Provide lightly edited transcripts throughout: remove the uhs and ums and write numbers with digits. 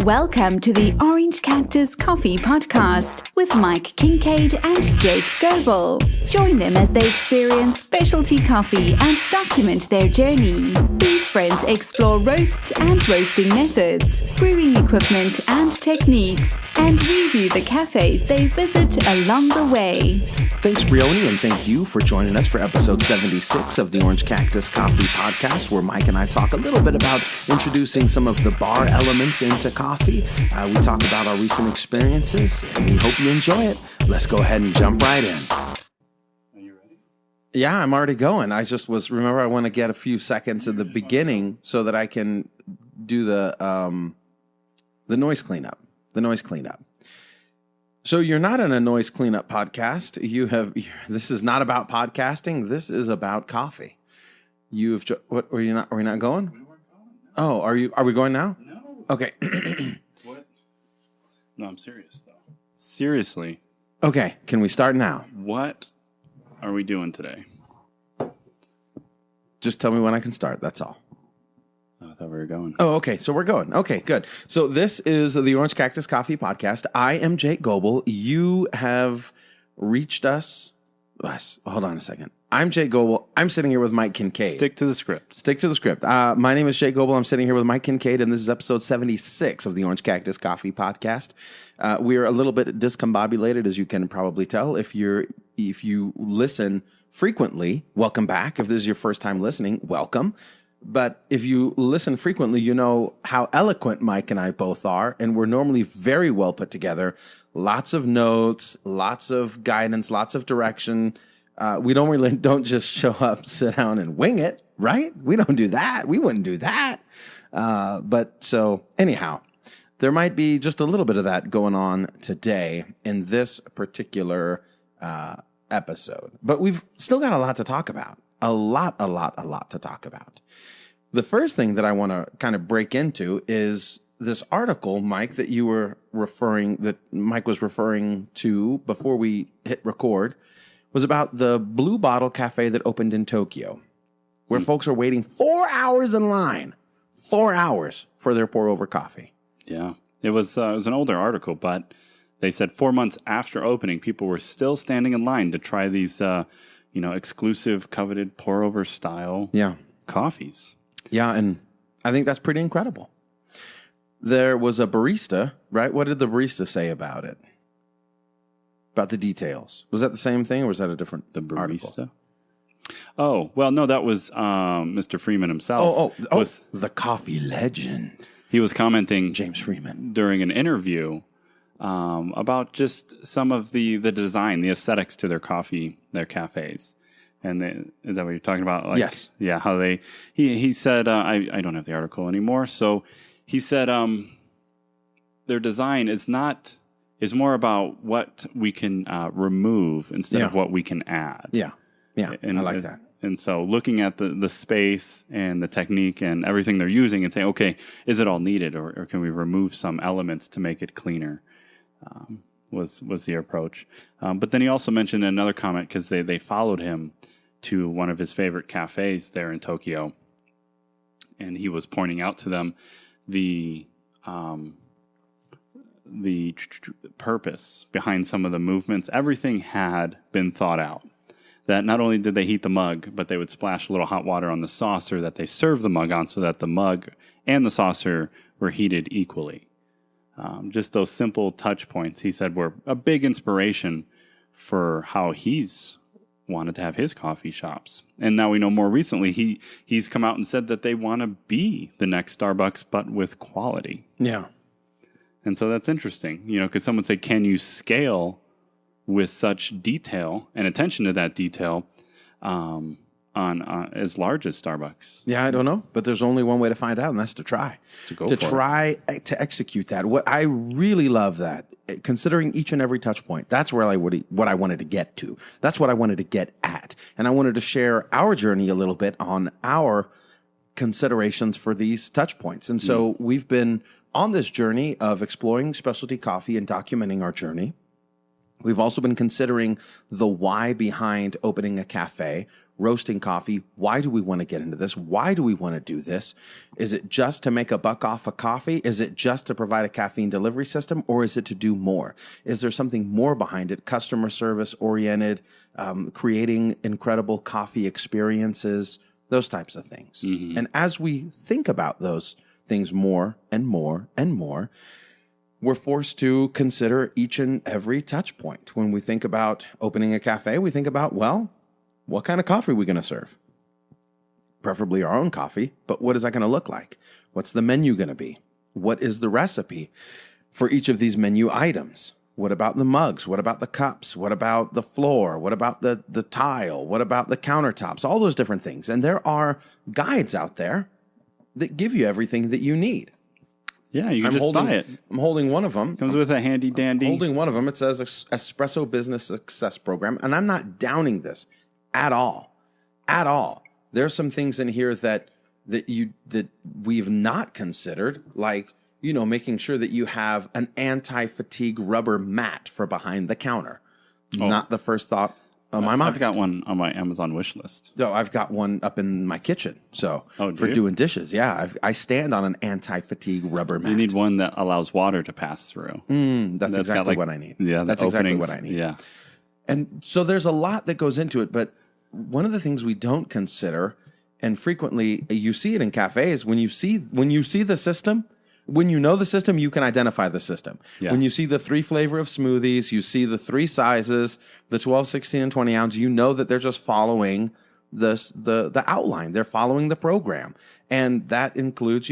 Welcome to the Orange Cactus Coffee Podcast with Mike Kincaid and Jake Goebel. Join them as they experience specialty coffee and document their journey. These friends explore roasts and roasting methods, brewing equipment and techniques, and review the cafes they visit along the way. Thanks, Brioni, and thank you for joining us for episode 76 of the Orange Cactus Coffee Podcast, where Mike and I talk a little bit about introducing some of the bar elements into coffee. We talk about our recent experiences, and we hope you enjoy it. Let's go ahead and jump right in. Are you ready? Yeah, I'm already going. I want to get a few seconds at the beginning so that I can do the noise cleanup. So you're not in a noise cleanup podcast. This is not about podcasting. This is about coffee. What? Are you not? Are we not going? We weren't going. No. Oh, are you? Are we going now? No. Okay. What? No, I'm serious though. Seriously. Okay. Can we start now? What are we doing today? Just tell me when I can start. That's all. I thought we were going. Oh, okay. So we're going. Okay, good. So this is the Orange Cactus Coffee Podcast. I am Jake Goebel. You have reached us. Hold on a second. I'm Jake Goebel. I'm sitting here with Mike Kincaid. Stick to the script. My name is Jake Goebel. I'm sitting here with Mike Kincaid, and this is episode 76 of the Orange Cactus Coffee Podcast. We are a little bit discombobulated, as you can probably tell. If you listen frequently, welcome back. If this is your first time listening, welcome. But if you listen frequently, you know how eloquent Mike and I both are, and we're normally very well put together. Lots of notes, lots of guidance, lots of direction. We don't just show up, sit down, and wing it, right? We don't do that. We wouldn't do that. But so anyhow, there might be just a little bit of that going on today in this particular episode. But we've still got a lot to talk about. A lot to talk about. The first thing that I want to kind of break into is this article, Mike, that Mike was referring to before we hit record, was about the Blue Bottle Cafe that opened in Tokyo, where folks are waiting 4 hours in line, 4 hours for their pour-over coffee. Yeah, it was an older article, but they said 4 months after opening, people were still standing in line to try these exclusive, coveted pour-over style coffees. Yeah, and I think that's pretty incredible. There was a barista, right? What did the barista say about it? About the details. Was that the same thing, or was that a different article? Barista? Oh, well, no, that was Mr. Freeman himself. The coffee legend. He was commenting, James Freeman, during an interview about just some of the design, the aesthetics to their cafes. And is that what you're talking about? Yes. Yeah, how he said, I don't have the article anymore. So he said their design is more about what we can remove instead of what we can add. Yeah, and I like that. And so looking at the space and the technique and everything they're using and saying, okay, is it all needed or can we remove some elements to make it cleaner? Was the approach. But then he also mentioned another comment because they followed him to one of his favorite cafes there in Tokyo. And he was pointing out to them the purpose behind some of the movements. Everything had been thought out. That not only did they heat the mug, but they would splash a little hot water on the saucer that they served the mug on so that the mug and the saucer were heated equally. Just those simple touch points, he said, were a big inspiration for how he's wanted to have his coffee shops. And now we know more recently, he's come out and said that they want to be the next Starbucks, but with quality. Yeah. And so that's interesting, because someone said, can you scale with such detail and attention to that detail on as large as Starbucks? Yeah, I don't know, but there's only one way to find out, and that's to try. To execute that. What I really love that, considering each and every touch point, that's where what I wanted to get to. That's what I wanted to get at. And I wanted to share our journey a little bit on our considerations for these touch points. And so we've been on this journey of exploring specialty coffee and documenting our journey. We've also been considering the why behind opening a cafe, roasting coffee. Why do we want to get into this? Why do we want to do this? Is it just to make a buck off of coffee? Is it just to provide a caffeine delivery system? Or is it to do more? Is there something more behind it? Customer service oriented, creating incredible coffee experiences, those types of things. Mm-hmm. And as we think about those things more and more and more, we're forced to consider each and every touch point. When we think about opening a cafe, we think about, well, what kind of coffee are we going to serve? Preferably our own coffee, but what is that going to look like? What's the menu going to be? What is the recipe for each of these menu items? What about the mugs? What about the cups? What about the floor? What about the tile? What about the countertops? All those different things. And there are guides out there that give you everything that you need. Yeah, you can buy it. I'm holding one of them. Comes with a handy dandy. Holding one of them. It says Espresso Business Success Program. And I'm not downing this at all. At all. There's some things in here that we've not considered, like, making sure that you have an anti-fatigue rubber mat for behind the counter. Oh. Not the first thought on my mind. I've got one on my Amazon wish list. So I've got one up in my kitchen. So for doing dishes, yeah, I stand on an anti-fatigue rubber mat. You need one that allows water to pass through. That's exactly what I need. Yeah, that's exactly what I need. Yeah, and so there's a lot that goes into it. But one of the things we don't consider, and frequently you see it in cafes, when you see the system. When you know the system, you can identify the system. Yeah. When you see the 3 flavor of smoothies, you see the 3 sizes, the 12, 16, and 20 ounce, you know that they're just following the outline. They're following the program. And that includes,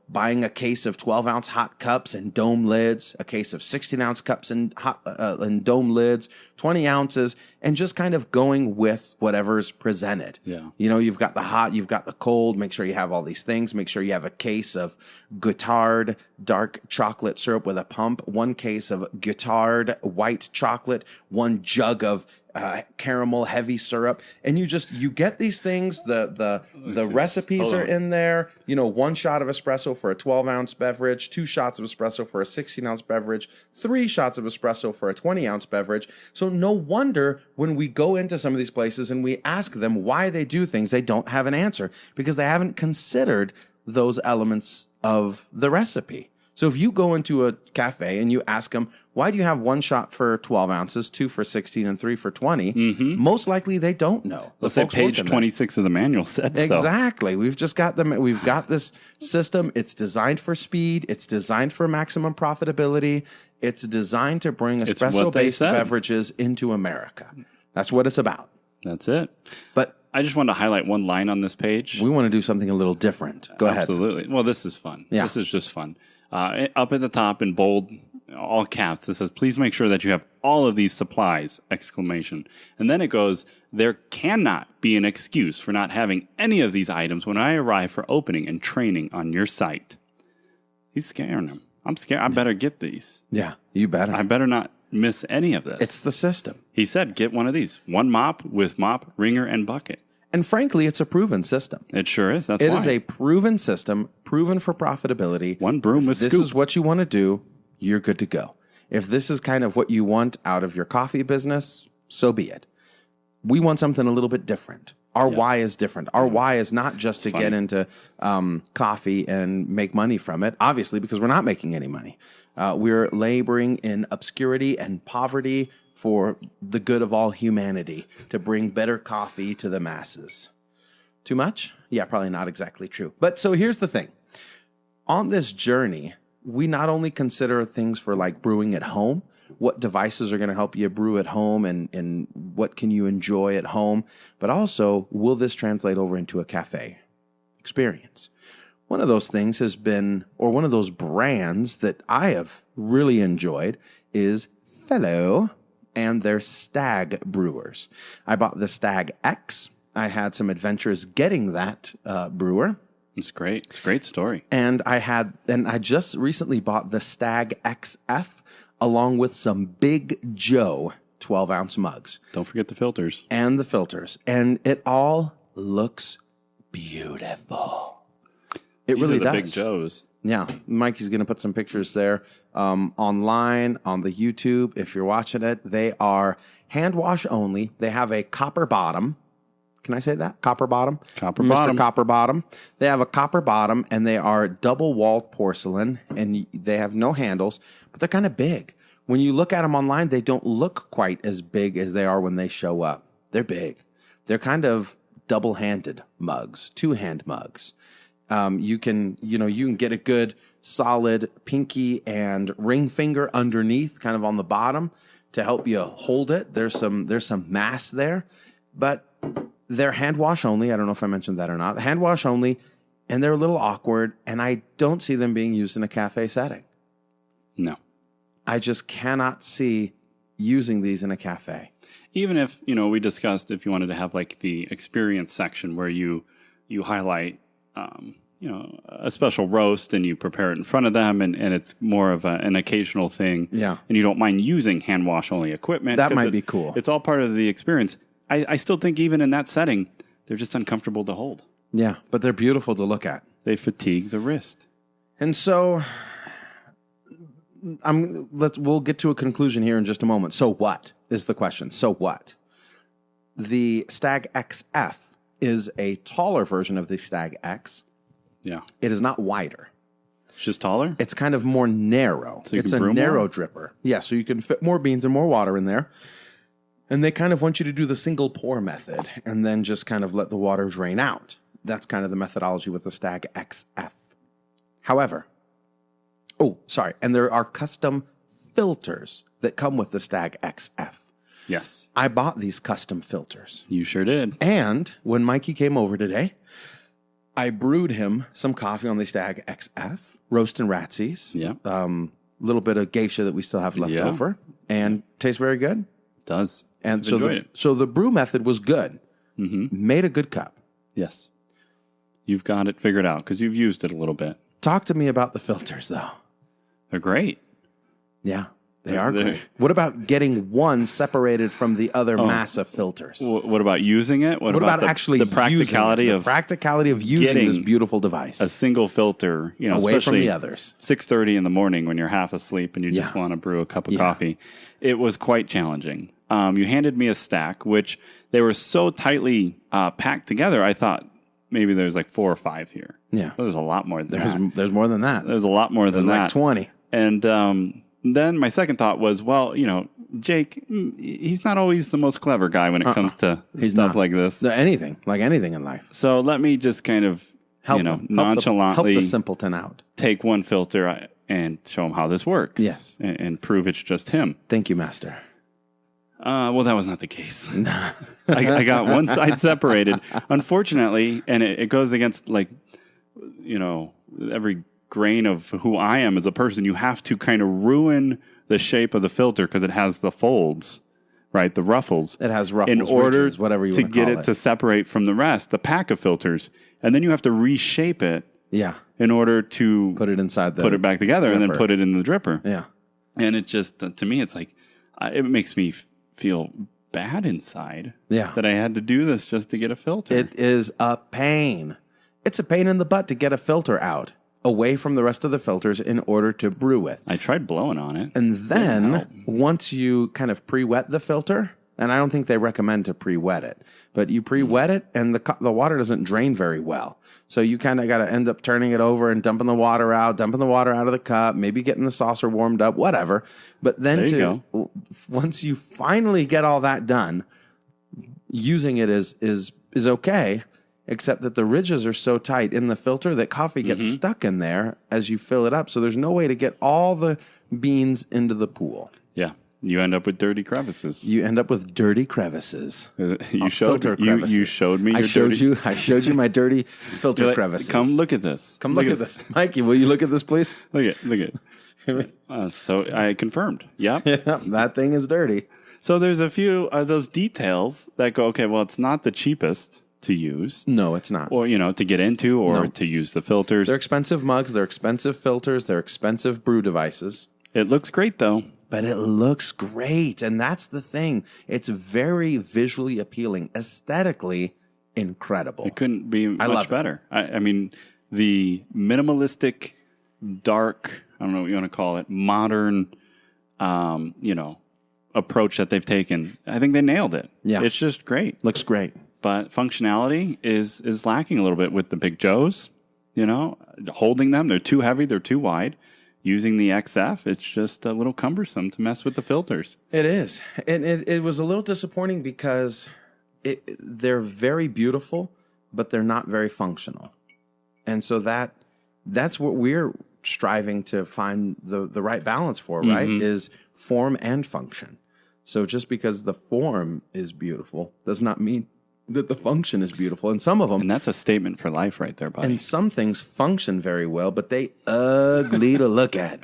buying a case of 12-ounce hot cups and dome lids, a case of 16-ounce cups and dome lids, 20 ounces, and just kind of going with whatever's presented. Yeah. You've got the hot, you've got the cold. Make sure you have all these things. Make sure you have a case of Guittard dark chocolate syrup with a pump, 1 case of Guittard white chocolate, 1 jug of caramel heavy syrup, and you get these things. The recipes are in there. 1 shot of espresso for a 12-ounce beverage, 2 shots of espresso for a 16-ounce beverage, 3 shots of espresso for a 20-ounce beverage. So no wonder when we go into some of these places and we ask them why they do things, they don't have an answer because they haven't considered those elements of the recipe. So if you go into a cafe and you ask them, why do you have 1 shot for 12 ounces, 2 for 16, and 3 for 20? Mm-hmm. Most likely they don't know. Let's say page 26 of the manual said so. Exactly. We've just got them. We've got this system. It's designed for speed. It's designed for maximum profitability. It's designed to bring espresso-based beverages into America. That's what it's about. That's it. But I just wanted to highlight one line on this page. We want to do something a little different. Go ahead. Absolutely. Well, this is fun. Yeah. This is just fun. Up at the top in bold, all caps, it says, please make sure that you have all of these supplies, ! And then it goes, there cannot be an excuse for not having any of these items when I arrive for opening and training on your site. He's scaring them. I'm scared. I better get these. Yeah, you better. I better not miss any of this. It's the system. He said, get one of these. 1 mop with mop, wringer, and bucket. And frankly, it's a proven system. It sure is. That's why. It why. is a proven system, proven for profitability. 1 broom with scoop. This is what you want to do, you're good to go. If this is kind of what you want out of your coffee business, so be it. We want something a little bit different. Our why is different. Our why is not just to get into coffee and make money from it, obviously, because we're not making any money. We're laboring in obscurity and poverty for the good of all humanity, to bring better coffee to the masses. Too much? Yeah, probably not exactly true. But so here's the thing. On this journey, we not only consider things for like brewing at home, what devices are going to help you brew at home and what can you enjoy at home, but also, will this translate over into a cafe experience? One of those things has been, or one of those brands that I have really enjoyed is Fellow and their Stagg brewers. I bought the Stagg X. I had some adventures getting that brewer. It's great. It's a great story. And I just recently bought the Stagg XF along with some Big Joe 12-ounce mugs. Don't forget the filters. And the filters. And it all looks beautiful. These really does. Big Joes. Yeah, Mikey's going to put some pictures there online on the YouTube. If you're watching it, they are hand wash only. They have a copper bottom. Can I say that? Copper bottom? Copper Mr. bottom. Copper bottom. They have a copper bottom, and they are double-walled porcelain, and they have no handles, but they're kind of big. When you look at them online, they don't look quite as big as they are when they show up. They're big. They're kind of double-handed mugs, two-hand mugs. You can get a good solid pinky and ring finger underneath, kind of on the bottom, to help you hold it. There's some mass there, but they're hand wash only. I don't know if I mentioned that or not. Hand wash only, and they're a little awkward, and I don't see them being used in a cafe setting. No. I just cannot see using these in a cafe. Even if, we discussed if you wanted to have like the experience section where you highlight, a special roast and you prepare it in front of them and it's more of an occasional thing. Yeah. And you don't mind using hand wash only equipment. That might be cool. It's all part of the experience. I still think even in that setting, they're just uncomfortable to hold. Yeah, but they're beautiful to look at. They fatigue the wrist. And so we'll get to a conclusion here in just a moment. So what is the question? So what? The Stagg XF is a taller version of the Stagg X. Yeah. It is not wider. It's just taller? It's kind of more narrow. So it's a narrow dripper. Yeah, so you can fit more beans and more water in there. And they kind of want you to do the single pour method and then just kind of let the water drain out. That's kind of the methodology with the Stagg XF. However, and there are custom filters that come with the Stagg XF. Yes. I bought these custom filters. You sure did. And when Mikey came over today, I brewed him some coffee on the Stagg XF, roast and ratsies. Yeah. Little bit of geisha that we still have left over, and tastes very good. It does. And I've so the brew method was good. Mm-hmm. Made a good cup. Yes. You've got it figured out because you've used it a little bit. Talk to me about the filters, though. They're great. Yeah, they are great. What about getting one separated from the other massive filters? What about using it? What about actually the practicality of using this beautiful device? A single filter, away from the others. 6:30 in the morning when you're half asleep and you just want to brew a cup of coffee. It was quite challenging. You handed me a stack, which they were so tightly packed together. I thought maybe there's like 4 or 5 here. Yeah, there's a lot more than that. There's more than that. There's a lot more than that. Like 20. And then my second thought was, Jake, he's not always the most clever guy when it comes to stuff like this. Anything in life. So let me just kind of, nonchalantly help the simpleton out. Take one filter and show him how this works. Yes. And prove it's just him. Thank you, master. Well, that was not the case. I got one side separated. Unfortunately, and it goes against every grain of who I am as a person. You have to kind of ruin the shape of the filter because it has the folds, right? The ruffles. It has ruffles, in order ridges, whatever you want to get call it to separate from the rest, the pack of filters, and then you have to reshape it. Yeah. In order to put it inside put it back together, and then put it in the dripper. Yeah. And it just, to me, it's like, it makes me feel bad inside. Yeah. That I had to do this just to get a filter. It is a pain. It's a pain in the butt to get a filter out away from the rest of the filters in order to brew with. I tried blowing on it. And then once you kind of pre-wet the filter, and I don't think they recommend to pre-wet it, but you pre-wet it and the water doesn't drain very well. So you kind of got to end up turning it over and dumping the water out of the cup, maybe getting the saucer warmed up, whatever. But then once you finally get all that done, using it is okay, except that the ridges are so tight in the filter that coffee gets stuck in there as you fill it up. So there's no way to get all the beans into the pool. Yeah. You end up with dirty crevices. You showed me. I showed you my dirty filter crevices. Come look at this. Come look at this, Mikey. Will you look at this, please? Look at. So I confirmed. Yep. Yeah, that thing is dirty. So there's a few of those details that go. Okay, well, it's not the cheapest to use. No, it's not. Or to get into, or to use the filters. They're expensive mugs. They're expensive filters. They're expensive brew devices. It looks great though. But it looks great, and that's the thing. It's very visually appealing, aesthetically incredible. It couldn't be much better. I mean, the minimalistic dark, I don't know what you want to call it, modern, approach that they've taken. I think they nailed it. Yeah. It's just great. Looks great. But functionality is lacking a little bit with the Big Joes, holding them. They're too heavy. They're too wide. Using the XF, it's just a little cumbersome to mess with the filters. It is. And it was a little disappointing because they're very beautiful, but they're not very functional. And so that's what we're striving to find the right balance for, right? Is form and function. So just because the form is beautiful does not mean that the function is beautiful. And some of them... And that's a statement for life right there, buddy. And some things function very well, but they ugly to look at.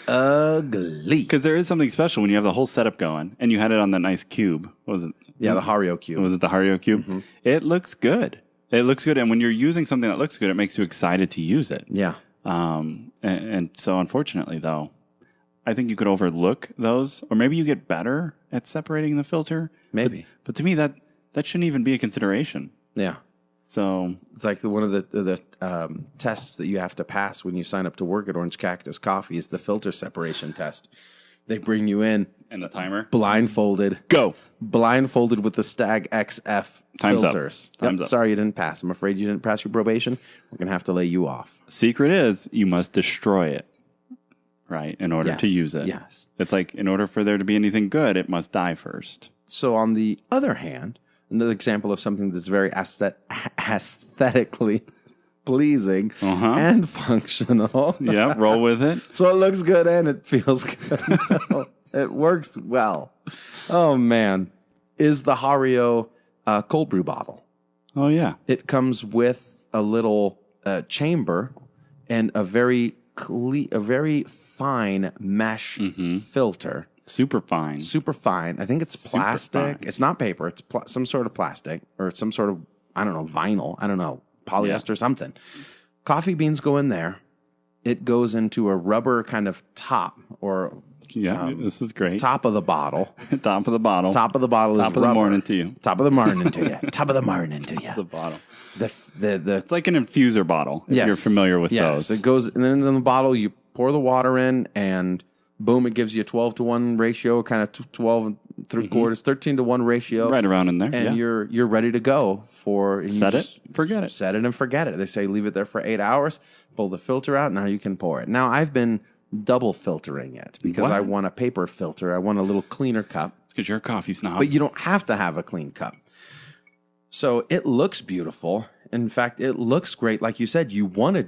Ugly. Because there is something special when you have the whole setup going and you had it on that nice cube. What was it? Yeah, the Hario cube. Was it the Hario cube? It looks good. It looks good. And when you're using something that looks good, it makes you excited to use it. Yeah. And so unfortunately, though, I think you could overlook those, or maybe you get better at separating the filter. Maybe. But to me, that shouldn't even be a consideration. Yeah. So it's like one of the tests that you have to pass when you sign up to work at Orange Cactus Coffee is the filter separation test. They bring you in. And the timer? Blindfolded. Go. Blindfolded with the Stagg XF Time's filters. Up. Time's up. Sorry you didn't pass. I'm afraid you didn't pass your probation. We're going to have to lay you off. Secret is you must destroy it, right, in order to use it. Yes. It's like in order for there to be anything good, it must die first. So on the other hand, another example of something that's very aesthetically pleasing and functional. Yeah, roll with it. So it looks good and it feels good. It works well. Oh, man. Is the Hario cold brew bottle. Oh, yeah. It comes with a little chamber and a very fine mesh filter. Super fine. Super fine. I think it's plastic. It's not paper. It's some sort of plastic or some sort of, I don't know, vinyl. I don't know, polyester, something. Coffee beans go in there. It goes into a rubber kind of top or... Yeah, this is great. Top of the bottle. Top of the bottle. Top of the bottle is Top of rubber. the morning to you. Top of the morning to you. Top of the morning to you. The bottle. It's like an infuser bottle, if you're familiar with those. It goes, and then in the bottle, you pour the water in, and boom, it gives you a 12-to-1 ratio, kind of 12 and 3/4, 13-to-1 ratio. Right around in there, and you're ready to go for... Set it, forget it. Set it and forget it. They say leave it there for 8 hours, pull the filter out, now you can pour it. Now, I've been double filtering it because I want a paper filter. I want a little cleaner cup. It's because you're a coffee snob. But you don't have to have a clean cup. So it looks beautiful. In fact, it looks great. Like you said, you want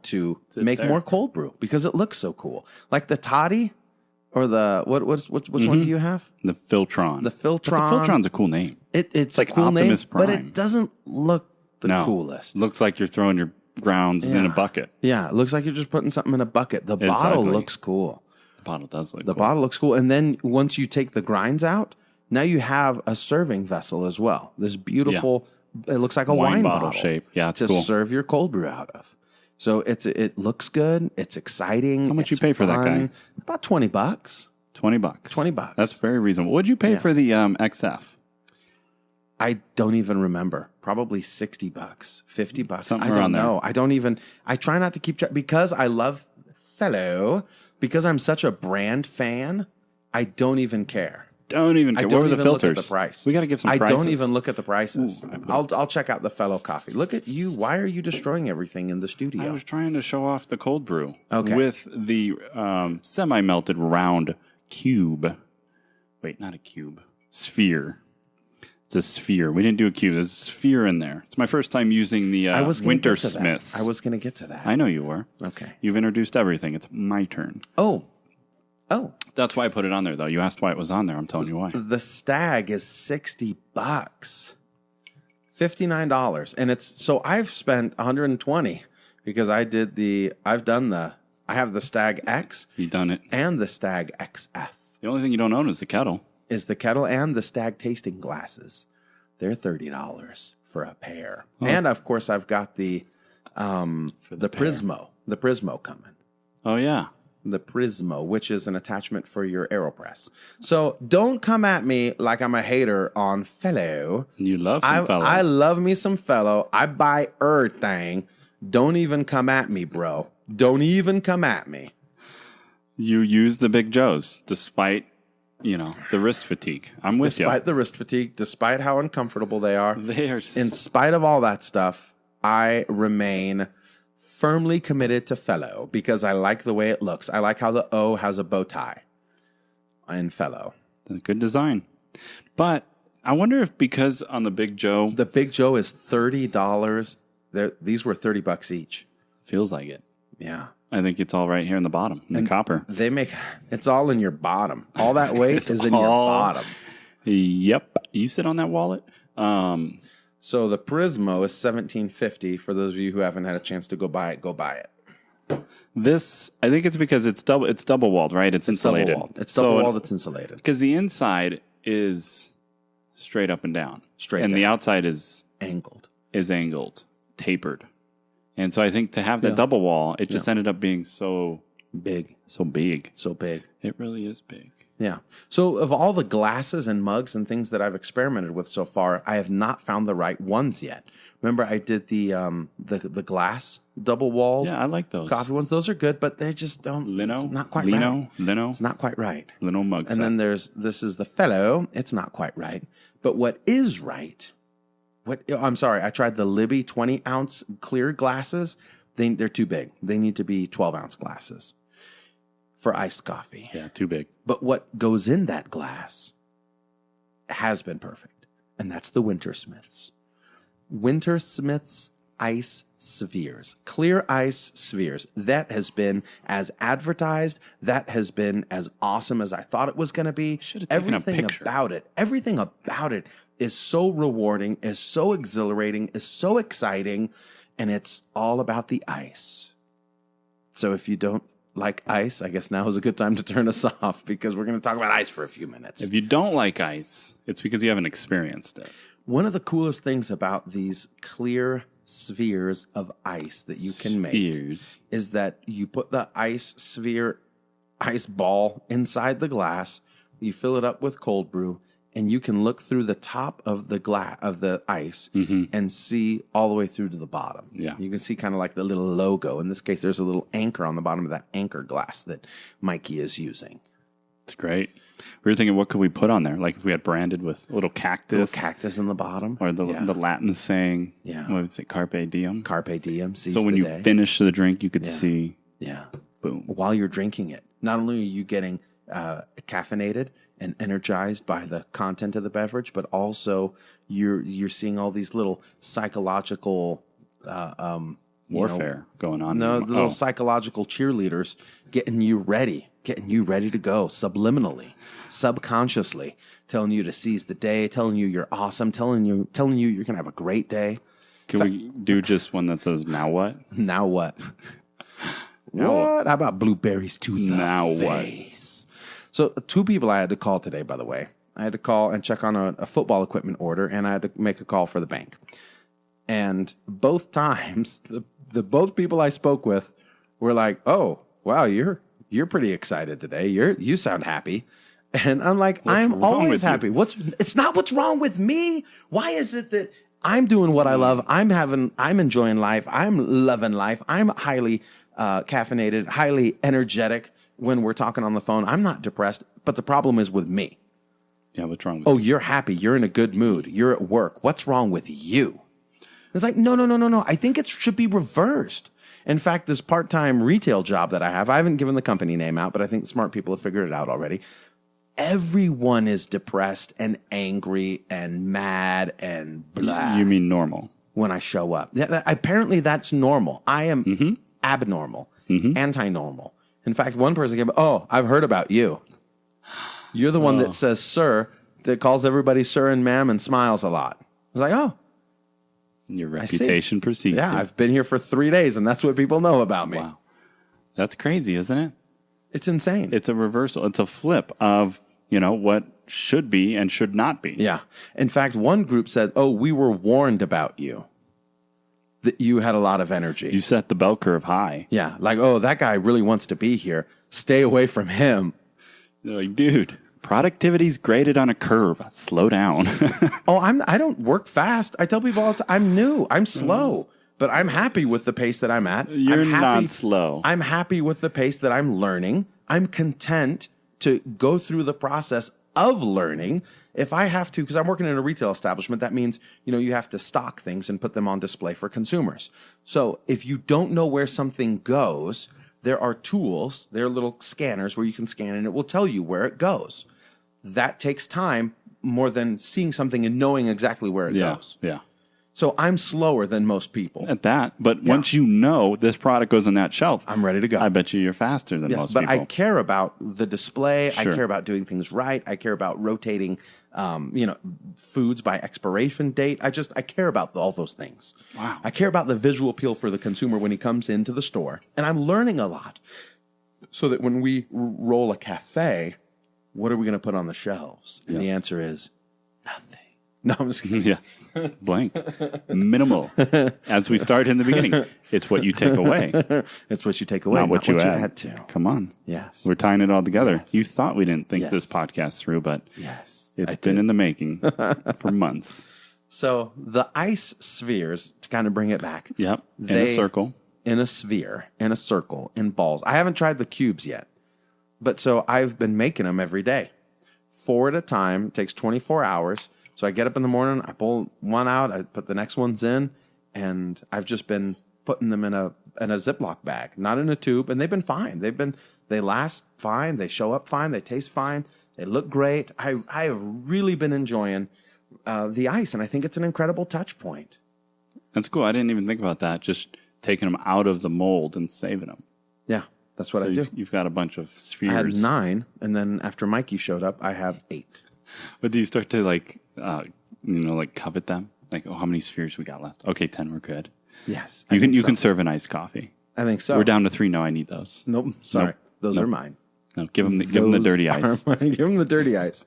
to make more cold brew because it looks so cool. Like the Toddy or the which one do you have? The Filtron. The Filtron. But the Filtron's a cool name. It's like a cool Optimus name, Prime. but it doesn't look the coolest. Looks like you're throwing your grounds in a bucket. Yeah, it looks like you're just putting something in a bucket. The bottle looks cool. The bottle does look cool. The bottle looks cool. And then once you take the grinds out, now you have a serving vessel as well. This beautiful, it looks like a wine bottle shape. Yeah, it's to cool. serve your cold brew out of. So it looks good. It's exciting. How much you pay for that guy? About $20. $20. $20. That's very reasonable. What'd you pay for the XF? I don't even remember. Probably $60, $50. Something I don't around there. know. I try not to keep track because I love Fellow. Because I'm such a brand fan, I don't even care. Don't even care. I don't What are even the filters? look at the price. We got to give some I prices. don't even look at the prices. Ooh, I'll check out the Fellow coffee. Look at you. Why are you destroying everything in the studio? I was trying to show off the cold brew with the semi-melted round cube. Wait, not a cube. Sphere. It's a sphere. We didn't do a cube. There's a sphere in there. It's my first time using the Wintersmiths. I was going to get to that. I know you were. Okay. You've introduced everything. It's my turn. Oh. That's why I put it on there, though. You asked why it was on there. I'm telling you why. The Stagg is $60. $59. And so I've spent $120 because I have the Stagg X. You done it. And the Stagg XF. The only thing you don't own is the kettle. Is the kettle and the Stagg tasting glasses. They're $30 for a pair. Oh. And of course I've got the Prismo. The Prismo coming. Oh yeah. The Prismo, which is an attachment for your AeroPress. So don't come at me like I'm a hater on Fellow. You love some Fellow. I love me some Fellow. I buy everything. Don't even come at me, bro. Don't even come at me. You use the Big Joes despite, the wrist fatigue. I'm with you. Despite the wrist fatigue, despite how uncomfortable they are, in spite of all that stuff, I remain firmly committed to Fellow because I like the way it looks. I like how the O has a bow tie in Fellow. Good design. But I wonder if because on the Big Joe... The Big Joe is $30. These were $30 each. Feels like it. Yeah. I think it's all right here in the bottom, in the copper. It's all in your bottom. All that weight is in your bottom. Yep. You sit on that wallet? So the Prismo is $17.50. For those of you who haven't had a chance to go buy it, go buy it. This, I think it's because it's double walled, right? It's insulated. It's double walled. It's insulated. Because the inside is straight up and down. And the outside is angled. Tapered. And so I think to have that double wall, it just ended up being so big. So big. It really is big. Yeah. So of all the glasses and mugs and things that I've experimented with so far, I have not found the right ones yet. Remember, I did the glass double walled. Yeah, I like those coffee ones. Those are good, but they just don't. Lino, it's not quite right. Lino. It's not quite right. Lino mug. And then this is the Fellow. It's not quite right. But what is right? I'm sorry. I tried the Libby 20-ounce clear glasses. They're too big. They need to be 12-ounce glasses for iced coffee. Yeah, too big. But what goes in that glass has been perfect, and that's the Wintersmiths. Wintersmiths ice spheres, clear ice spheres. That has been as advertised. That has been as awesome as I thought it was going to be. Everything about it is so rewarding, is so exhilarating, is so exciting, and it's all about the ice. So if you don't like ice, I guess now is a good time to turn us off because we're going to talk about ice for a few minutes. If you don't like ice, it's because you haven't experienced it. One of the coolest things about these clear spheres of ice that you can make is that you put the ice ball inside the glass, you fill it up with cold brew, and you can look through the top of the ice and see all the way through to the bottom. Yeah. You can see kind of like the little logo. In this case, there's a little anchor on the bottom of that anchor glass that Mikey is using. It's great. We were thinking, what could we put on there? Like if we had branded with a little cactus. Little cactus in the bottom. Or the Latin saying, what would it say, carpe diem? Carpe diem, seize so when the you day. finish the drink, you could see. Yeah. Boom. While you're drinking it. Not only are you getting caffeinated and energized by the content of the beverage, but also you're seeing all these little psychological warfare going on. No, the little psychological cheerleaders getting you ready to go subliminally, subconsciously, telling you to seize the day, telling you you're awesome, telling you you're gonna have a great day. Can we do just one that says "Now what"? Now what? What? How about blueberries to the face? So 2 people I had to call today, by the way. I had to call and check on a football equipment order, and I had to make a call for the bank. And both times, the both people I spoke with were like, "Oh, wow, you're pretty excited today. You sound happy." And I'm like, I'm always happy. It's not what's wrong with me. Why is it that I'm doing what I love? I'm enjoying life. I'm loving life. I'm highly caffeinated, highly energetic when we're talking on the phone. I'm not depressed, but the problem is with me. Yeah, what's wrong with you? You're happy. You're in a good mood. You're at work. What's wrong with you? It's like, no. I think it should be reversed. In fact, this part-time retail job that I haven't given the company name out, but I think smart people have figured it out already. Everyone is depressed and angry and mad and blah. You mean normal? When I show up. Apparently that's normal. I am abnormal, anti-normal. In fact, one person came, I've heard about you. You're the one that says sir, that calls everybody sir and ma'am and smiles a lot. I was like, your reputation precedes you. Yeah, I've been here for 3 days, and that's what people know about me. Wow. That's crazy, isn't it? It's insane. It's a reversal. It's a flip of, what should be and should not be. Yeah. In fact, one group said, we were warned about you, that you had a lot of energy. You set the bell curve high. Yeah. Like, that guy really wants to be here. Stay away from him. They're like, dude, productivity's graded on a curve. Slow down. I don't work fast. I tell people all the time, I'm new. I'm slow. But I'm happy with the pace that I'm at. You're I'm happy, not slow. I'm happy with the pace that I'm learning. I'm content to go through the process of learning. If I have to, because I'm working in a retail establishment, that means, you have to stock things and put them on display for consumers. So if you don't know where something goes, there are tools, there are little scanners where you can scan and it will tell you where it goes. That takes time more than seeing something and knowing exactly where it goes. Yeah. So I'm slower than most people. At that. But once you know this product goes on that shelf, I'm ready to go. I bet you're faster than most people. But I care about the display. Sure. I care about doing things right. I care about rotating, foods by expiration date. I care about all those things. Wow. I care about the visual appeal for the consumer when he comes into the store. And I'm learning a lot so that when we roll a cafe, what are we going to put on the shelves? And the answer is nothing. No, I'm just kidding. Yeah. Blank. Minimal. As we started in the beginning. It's what you take away. It's what you take away, not what you add to. Come on. Yes. We're tying it all together. Yes. You thought we didn't think Yes. this podcast through, but Yes. it's been in the making for months. So the ice spheres, to kind of bring it back. Yep. In a circle. In a sphere, in a circle, in balls. I haven't tried the cubes yet. But so I've been making them every day. 4 at a time. It takes 24 hours. So I get up in the morning, I pull one out, I put the next ones in, and I've just been putting them in a Ziploc bag, not in a tube, and they've been fine. They last fine, they show up fine, they taste fine, they look great. I have really been enjoying the ice, and I think it's an incredible touch point. That's cool. I didn't even think about that. Just taking them out of the mold and saving them. Yeah, that's what I do. You've got a bunch of spheres. I had 9, and then after Mikey showed up, I have 8. But do you start to covet them? Like, how many spheres we got left? Okay, 10, we're good. Yes. You can serve an iced coffee. I think so. We're down to 3 now. I need those. Nope. Sorry. Nope. Those are mine. No, give them the dirty ice. Give them the dirty ice.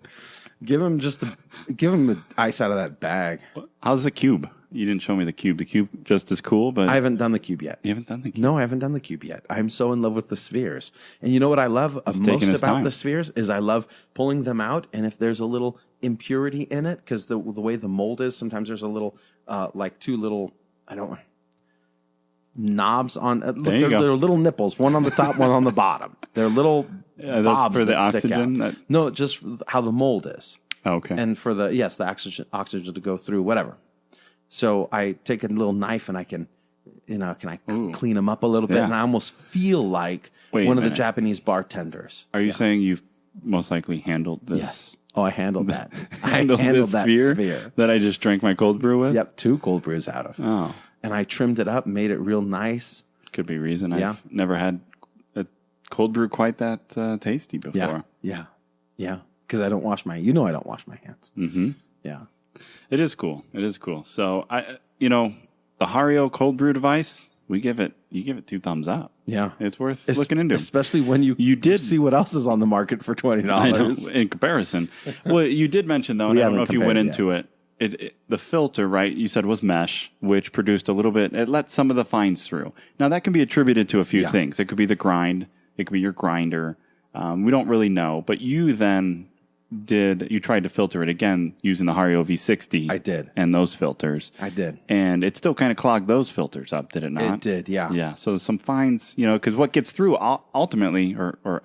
Give them the ice out of that bag. How's the cube? You didn't show me the cube. The cube just as cool, but I haven't done the cube yet. You haven't done the cube? No, I haven't done the cube yet. I'm so in love with the spheres. And you know what I love most about time. the spheres is I love pulling them out, and if there's a little impurity in it, because the way the mold is, sometimes there's a little, like 2 little, knobs on. Look, they're little nipples, one on the top, one on the bottom. They're little bobs for the that stick oxygen. out. No, just how the mold is. Oh, okay. And for the oxygen to go through, whatever. So I take a little knife and I can clean them up a little bit, and I almost feel like one of the Japanese bartenders. Are you saying you've most likely handled this? Yes. Oh, I handled that. I handled handled that that sphere that I just drank my cold brew with? Yep, 2 cold brews out of. Oh. And I trimmed it up, made it real nice. Could be a reason. I've never had a cold brew quite that tasty before. Yeah. Because I don't wash I don't wash my hands. Mm-hmm. Yeah. It is cool. So the Hario cold brew device, you give it 2 thumbs up. Yeah. It's worth looking into. Especially when you did see what else is on the market for $20. I know, in comparison. Well, you did mention though, and I don't know if you went into it. The filter, right, you said was mesh, which produced a little bit, it let some of the fines through. Now that can be attributed to a few things. It could be the grind, it could be your grinder. We don't really know, but you then you tried to filter it again using the Hario V60. I did. And those filters. I did. And it still kind of clogged those filters up, did it not? It did, yeah. Yeah, so some fines, because what gets through ultimately, or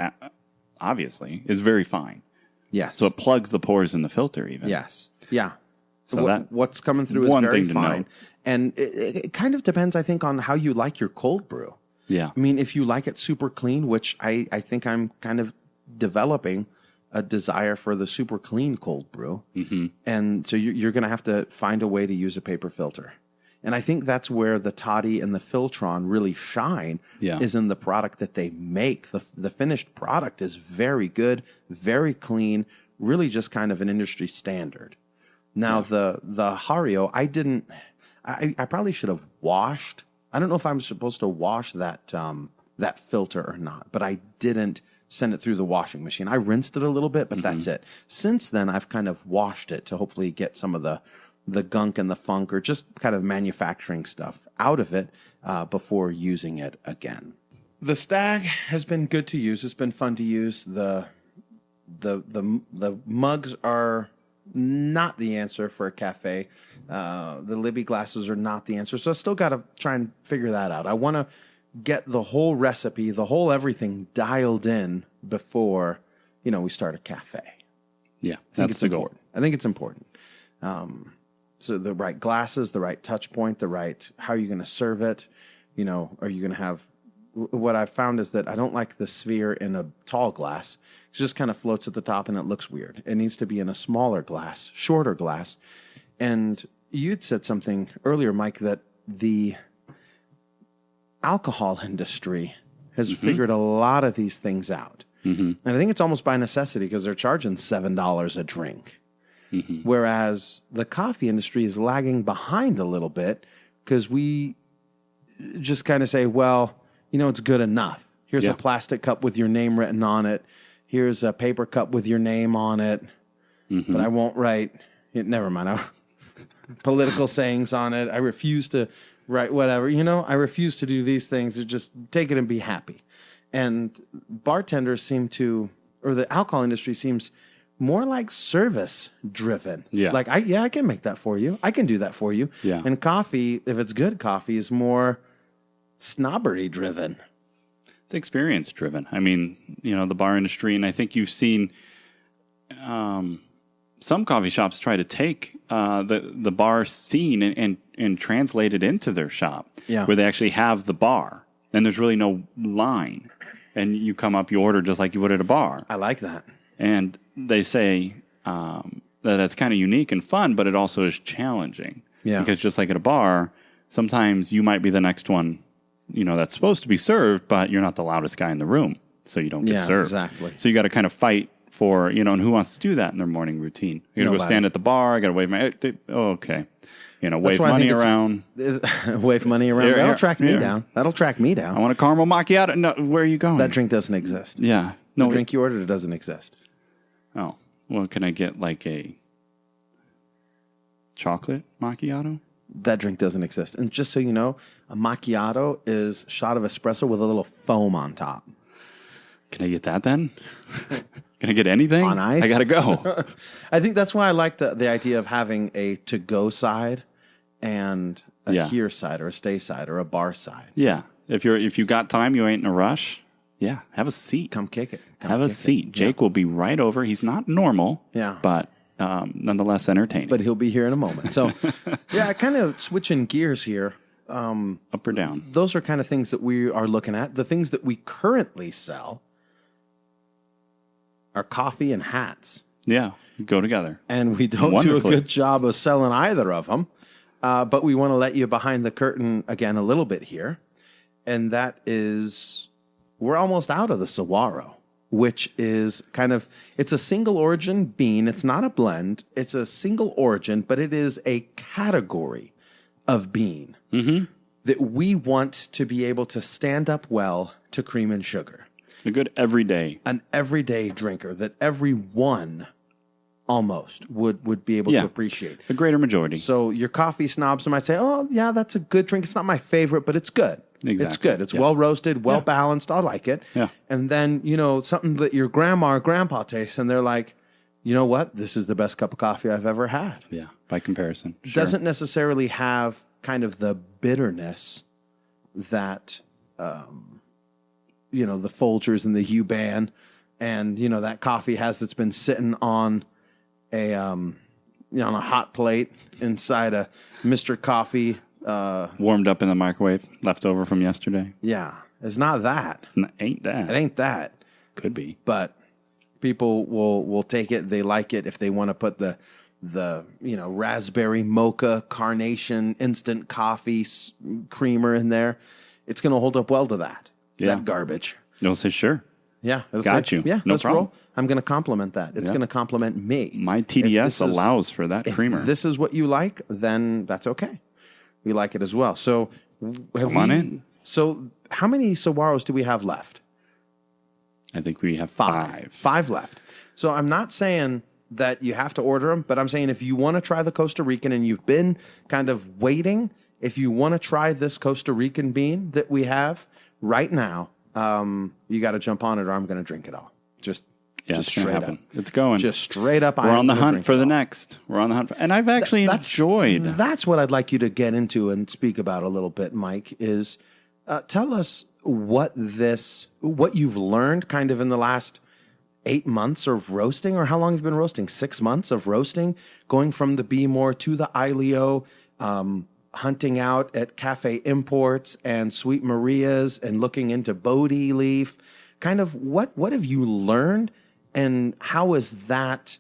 obviously, is very fine. Yes. So it plugs the pores in the filter even. Yes. Yeah. So what's coming through is very fine. And it kind of depends, I think, on how you like your cold brew. Yeah. I mean, if you like it super clean, which I think I'm kind of developing a desire for the super clean cold brew. Mm-hmm. And so you're going to have to find a way to use a paper filter. And I think that's where the Toddy and the Filtron really shine, is in the product that they make. The finished product is very good, very clean, really just kind of an industry standard. Now, the Hario, I probably should have washed. I don't know if I'm supposed to wash that filter or not, but I didn't send it through the washing machine. I rinsed it a little bit, but that's it. Since then, I've kind of washed it to hopefully get some of the gunk and the funk or just kind of manufacturing stuff out of it before using it again. The Stagg has been good to use. It's been fun to use. The mugs are not the answer for a cafe. The Libby glasses are not the answer. So I still got to try and figure that out. I want to get the whole recipe, the whole everything dialed in before, we start a cafe. Yeah, that's the goal. I think it's important. So the right glasses, the right touch point, how are you going to serve it? Are you going to have, what I've found is that I don't like the sphere in a tall glass. It just kind of floats at the top and it looks weird. It needs to be in a smaller glass, shorter glass. And you'd said something earlier, Mike, that the alcohol industry has figured a lot of these things out. And I think it's almost by necessity because they're charging $7 a drink. Whereas the coffee industry is lagging behind a little bit because we just kind of say, well, it's good enough. Here's a plastic cup with your name written on it. Here's a paper cup with your name on it. But I won't write, never mind, political sayings on it. I refuse to write whatever. I refuse to do these things. Just take it and be happy. And bartenders or the alcohol industry seems more like service driven. Yeah. Like, I can make that for you. I can do that for you. Yeah. And coffee, if it's good coffee, is more snobbery driven. It's experience driven. I mean, the bar industry, and I think you've seen some coffee shops try to take the bar scene and translate it into their shop. Yeah. Where they actually have the bar and there's really no line. And you come up, you order just like you would at a bar. I like that. And they say that that's kind of unique and fun, but it also is challenging. Yeah. Because just like at a bar, sometimes you might be the next one, that's supposed to be served, but you're not the loudest guy in the room, so you don't get served. Exactly. So you got to kind of fight for, and who wants to do that in their morning routine? You're going to go stand at the bar, I got to wave my, okay. Wave money around. Wave money around. That'll track me down. That'll track me down. I want a caramel macchiato. No, where are you going? That drink doesn't exist. Yeah. No, the drink you ordered, it doesn't exist. Oh. Well, can I get like a chocolate macchiato? That drink doesn't exist. And just so you know, a macchiato is a shot of espresso with a little foam on top. Can I get that then? Can I get anything? On ice? I got to go. I think that's why I like the idea of having a to-go side and a here side or a stay side or a bar side. Yeah. If you got time, you ain't in a rush. Yeah. Have a seat. Come kick it. Have a seat. Jake will be right over. He's not normal. Yeah. But nonetheless entertaining. But he'll be here in a moment. So, kind of switching gears here. Up or down? Those are kind of things that we are looking at. The things that we currently sell are coffee and hats. Yeah, go together. And we don't do a good job of selling either of them. But we want to let you behind the curtain again a little bit here. And that is, we're almost out of the saguaro, which is it's a single origin bean. It's not a blend. It's a single origin, but it is a category of bean that we want to be able to stand up well to cream and sugar. A good everyday. An everyday drinker that everyone almost would be able to appreciate. A greater majority. So your coffee snobs might say, oh, yeah, that's a good drink. It's not my favorite, but it's good. Exactly. It's good. It's well roasted, well balanced. I like it. Yeah. And then, something that your grandma or grandpa tastes, and they're like, you know what? This is the best cup of coffee I've ever had. Yeah, by comparison. Sure. Doesn't necessarily have kind of the bitterness that, the Folgers and the Huban and, that coffee has that's been sitting on on a hot plate inside a Mr. Coffee. Warmed up in the microwave, left over from yesterday. Yeah. It's not that. Ain't that. It ain't that. Could be. But people will take it. They like it if they want to put the raspberry mocha carnation instant coffee creamer in there. It's going to hold up well to that. Yeah. That garbage. You'll say sure. Yeah. Got you. Yeah. No let's problem. Roll. I'm going to compliment that. It's going to compliment me. My TDS allows for that creamer. If this is what you like, then that's okay. We like it as well. So Come on in. So how many saguaros do we have left? I think we have 5. 5 left. So I'm not saying that you have to order them, but I'm saying if you want to try the Costa Rican and you've been kind of waiting, if you want to try this Costa Rican bean that we have right now, you got to jump on it or I'm going to drink it all. Just Yeah, just it's going to straight happen. up. It's going. Just straight up. We're on the hunt for the next. We're on the hunt. And I've actually enjoyed. That's what I'd like you to get into and speak about a little bit, Mike, is tell us what you've learned kind of in the last 8 months of roasting, or how long you've been roasting? 6 months of roasting, going from the Be More to the ILEO, hunting out at Cafe Imports and Sweet Maria's and looking into Bodhi Leaf. Kind of what have you learned, and how has that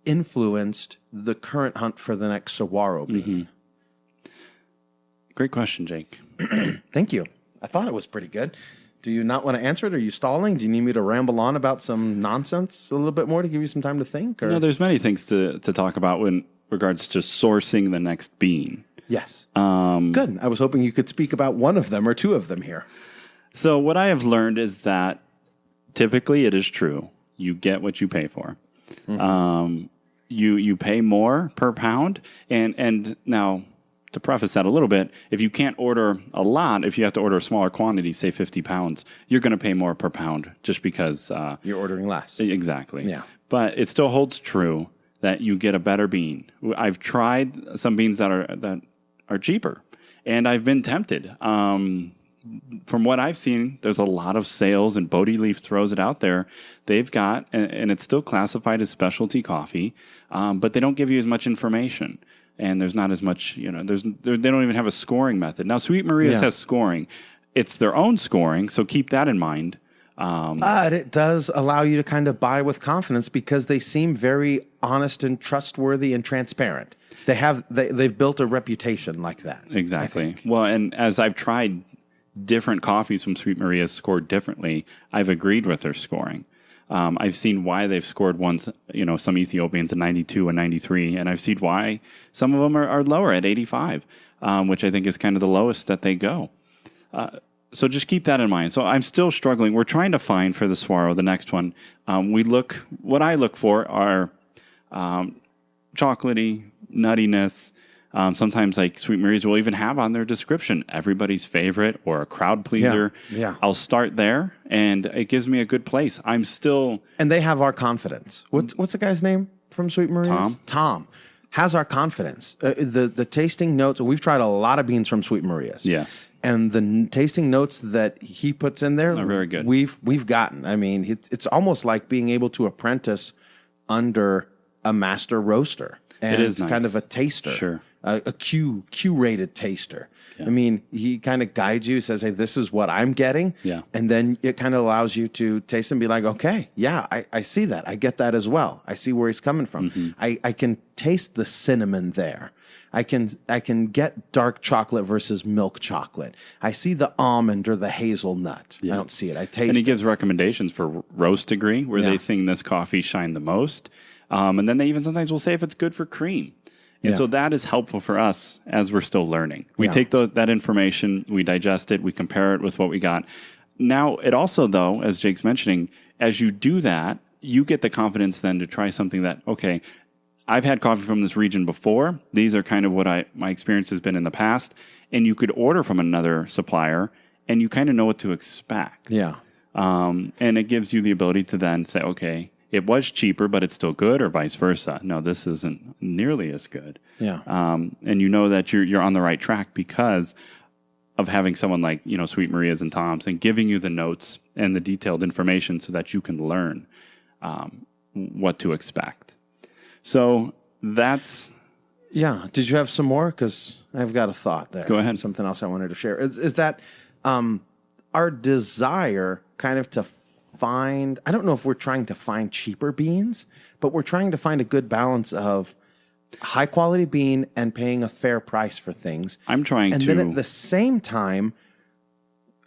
influenced the current hunt for the next saguaro bean? Mm-hmm. Great question, Jake. Thank you. I thought it was pretty good. Do you not want to answer it? Are you stalling? Do you need me to ramble on about some nonsense a little bit more to give you some time to think? Or? No, there's many things to talk about in regards to sourcing the next bean. Yes. Good. I was hoping you could speak about one of them or two of them here. So what I have learned is that typically it is true. You get what you pay for. Mm-hmm. You pay more per pound. And now, to preface that a little bit, if you can't order a lot, if you have to order a smaller quantity, say 50 pounds, you're going to pay more per pound just because... you're ordering less. Exactly. Yeah. But it still holds true that you get a better bean. I've tried some beans that are cheaper, and I've been tempted. From what I've seen, there's a lot of sales, and Bodhi Leaf throws it out there. They've got, and it's still classified as specialty coffee, but they don't give you as much information. And there's not as much, they don't even have a scoring method. Now, Sweet Maria's has scoring. It's their own scoring, so keep that in mind. But it does allow you to kind of buy with confidence because they seem very honest and trustworthy and transparent. They've built a reputation like that. Exactly. Well, and as I've tried different coffees from Sweet Maria's scored differently, I've agreed with their scoring. I've seen why they've scored ones, some Ethiopians at 92 and 93, and I've seen why some of them are lower at 85, which I think is kind of the lowest that they go. So just keep that in mind. So I'm still struggling. We're trying to find for the Saguaro, the next one. What I look for are chocolatey, nuttiness. Sometimes like Sweet Maria's will even have on their description, everybody's favorite or a crowd pleaser. Yeah. I'll start there, and it gives me a good place. I'm still... And they have our confidence. What's the guy's name from Sweet Maria's? Tom has our confidence. The tasting notes, we've tried a lot of beans from Sweet Maria's. Yes. And the tasting notes that he puts in there... are very good. We've gotten. I mean, it's almost like being able to apprentice under a master roaster. And it is nice. Kind of a taster. Sure. A Q-rated taster. Yeah. I mean, he kind of guides you, says, hey, this is what I'm getting. Yeah. And then it kind of allows you to taste and be like, okay, yeah, I see that. I get that as well. I see where he's coming from. Mm-hmm. I can taste the cinnamon there. I can get dark chocolate versus milk chocolate. I see the almond or the hazelnut. Yeah. I don't see it. I taste it. And he gives recommendations for roast degree, where they think this coffee shined the most. And then they even sometimes will say if it's good for cream. And so that is helpful for us as we're still learning. We take that information, we digest it, we compare it with what we got. Now, it also, though, as Jake's mentioning, as you do that, you get the confidence then to try something that, okay, I've had coffee from this region before. These are kind of what my experience has been in the past. And you could order from another supplier, and you kind of know what to expect. Yeah. And it gives you the ability to then say, okay, it was cheaper, but it's still good, or vice versa. No, this isn't nearly as good. Yeah. And you know that you're on the right track because of having someone like, Sweet Maria's and Tom's and giving you the notes and the detailed information so that you can learn what to expect. So that's... Yeah. Did you have some more? Because I've got a thought there. Go ahead. Something else I wanted to share. Is that our desire kind of to find, I don't know if we're trying to find cheaper beans, but we're trying to find a good balance of high quality bean and paying a fair price for things. I'm trying and then at the same time,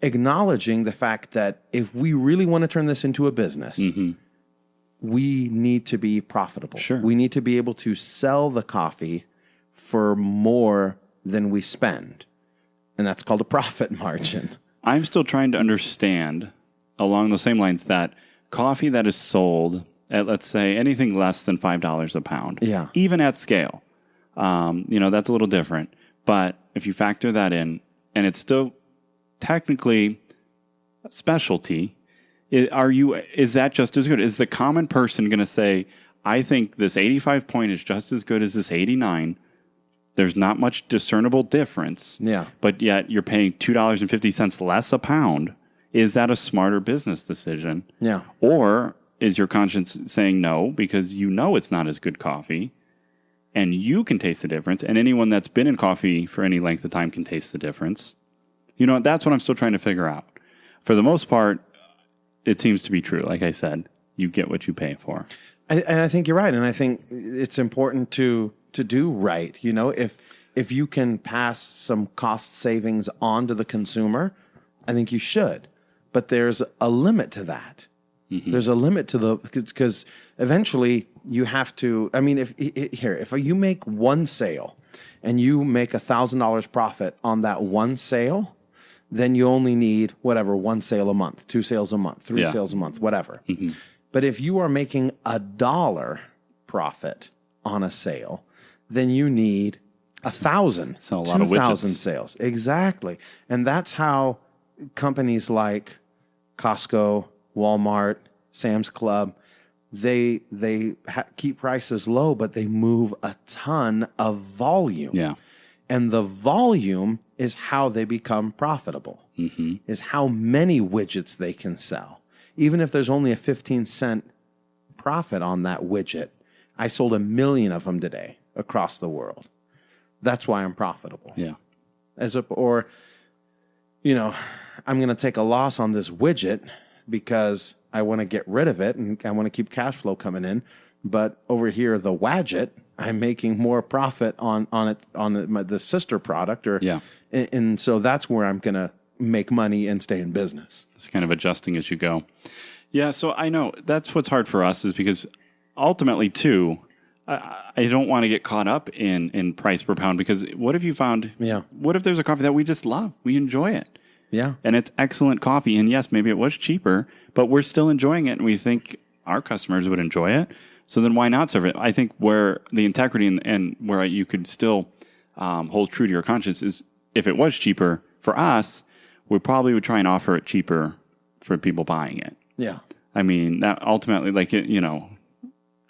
acknowledging the fact that if we really want to turn this into a business, we need to be profitable. Sure. We need to be able to sell the coffee for more than we spend. And that's called a profit margin. I'm still trying to understand along the same lines that coffee that is sold at, let's say, anything less than $5 a pound, even at scale, that's a little different. But if you factor that in, and it's still technically a specialty, Is that just as good? Is the common person going to say, I think this 85 point is just as good as this 89? There's not much discernible difference. Yeah. But yet you're paying $2.50 less a pound. Is that a smarter business decision? Yeah. Or is your conscience saying no because you know it's not as good coffee and you can taste the difference, and anyone that's been in coffee for any length of time can taste the difference? That's what I'm still trying to figure out. For the most part, it seems to be true. Like I said, you get what you pay for. And I think you're right. And I think it's important to do right. If you can pass some cost savings on to the consumer, I think you should. But there's a limit to that. Mm-hmm. There's a limit to because eventually you have to. I mean, if you make one sale and you make $1,000 profit on that one sale, then you only need one sale a month, 2 sales a month, 3 sales a month, whatever. Mm-hmm. But if you are making $1 profit on a sale, then you need 1,000, 2,000 sales. Exactly. And that's how companies like Costco, Walmart, Sam's Club, they keep prices low, but they move a ton of volume. Yeah. And the volume is how they become profitable, is how many widgets they can sell. Even if there's only a 15-cent profit on that widget, I sold 1 million of them today across the world. That's why I'm profitable. Yeah. I'm going to take a loss on this widget because I want to get rid of it and I want to keep cash flow coming in. But over here, the Wadget, I'm making more profit on the sister product. And so that's where I'm going to make money and stay in business. It's kind of adjusting as you go. Yeah, so I know that's what's hard for us is because ultimately, too, I don't want to get caught up in price per pound because what if you found, what if there's a coffee that we just love? We enjoy it. Yeah. And it's excellent coffee. And yes, maybe it was cheaper, but we're still enjoying it and we think our customers would enjoy it. So then why not serve it? I think where the integrity and where you could still hold true to your conscience is if it was cheaper for us, we probably would try and offer it cheaper for people buying it. Yeah. I mean, that ultimately,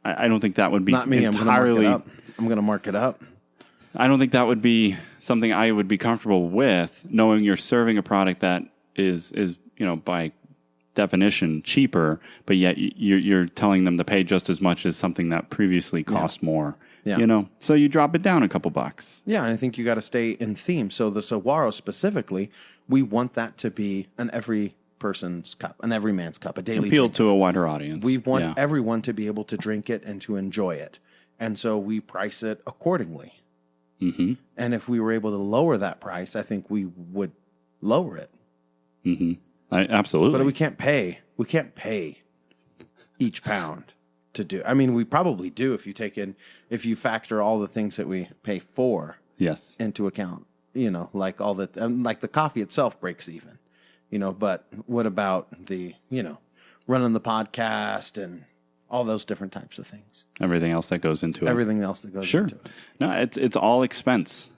I don't think that would be not me. entirely. I'm going to mark it up. I don't think that would be something I would be comfortable with, knowing you're serving a product that is by definition cheaper, but yet you're telling them to pay just as much as something that previously cost more. Yeah. So you drop it down a couple bucks. Yeah, and I think you got to stay in theme. So the Saguaro specifically, we want that to be an every person's cup, an every man's cup, a daily appeal drink. To a wider audience. We want everyone to be able to drink it and to enjoy it. And so we price it accordingly. Mm-hmm. And if we were able to lower that price, I think we would lower it. Mm-hmm. Absolutely. But we can't pay each pound to do. I mean, we probably do if you factor all the things that we pay for into account, like like the coffee itself breaks even, but what about the, running the podcast and all those different types of things. Everything else that goes into it. Everything else that goes into it. No, it's all expense,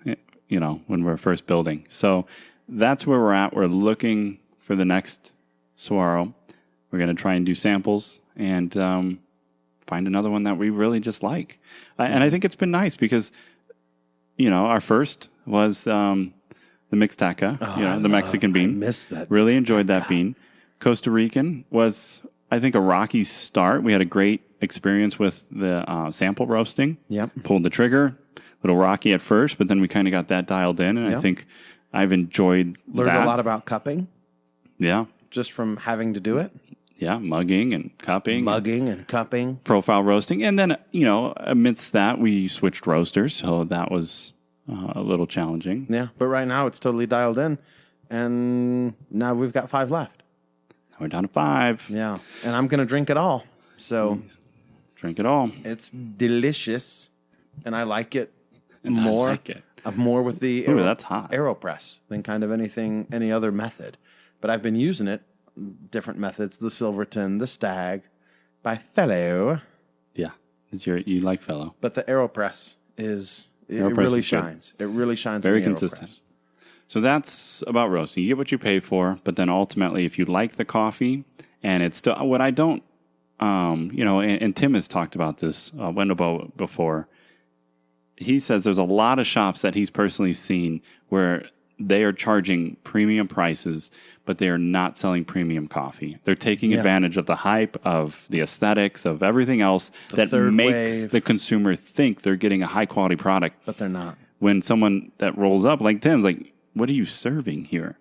when we're first building. So that's where we're at. We're looking for the next Saguaro. We're going to try and do samples and find another one that we really just like. And I think it's been nice because, our first was the Mixteca, the Mexican bean. I missed that. Really enjoyed that bean. Costa Rican was, I think, a rocky start. We had a great experience with the sample roasting. Yep. Pulled the trigger. A little rocky at first, but then we kind of got that dialed in, and I think I've enjoyed Learned a lot about cupping. Yeah. Just from having to do it. Yeah, mugging and cupping. Profile roasting. And then, amidst that, we switched roasters, so that was a little challenging. Yeah, but right now it's totally dialed in, and now we've got 5 left. Now we're down to 5. Yeah, and I'm going to drink it all. So drink it all. It's delicious, and I like it more. I like it. More with the that's hot. AeroPress than kind of any other method. But I've been using it, different methods, the Silverton, the Stagg, by Fellow. Yeah, you like Fellow. But the AeroPress really shines. It really shines. Very consistent. So that's about roasting. You get what you pay for, but then ultimately, if you like the coffee And it's still what I don't, and Tim has talked about this, Wendelbo before. He says there's a lot of shops that he's personally seen where they are charging premium prices, but they are not selling premium coffee. They're taking advantage of the hype, of the aesthetics, of everything else that makes the consumer think they're getting a high quality product. But they're not. When someone that rolls up like Tim's like, what are you serving here?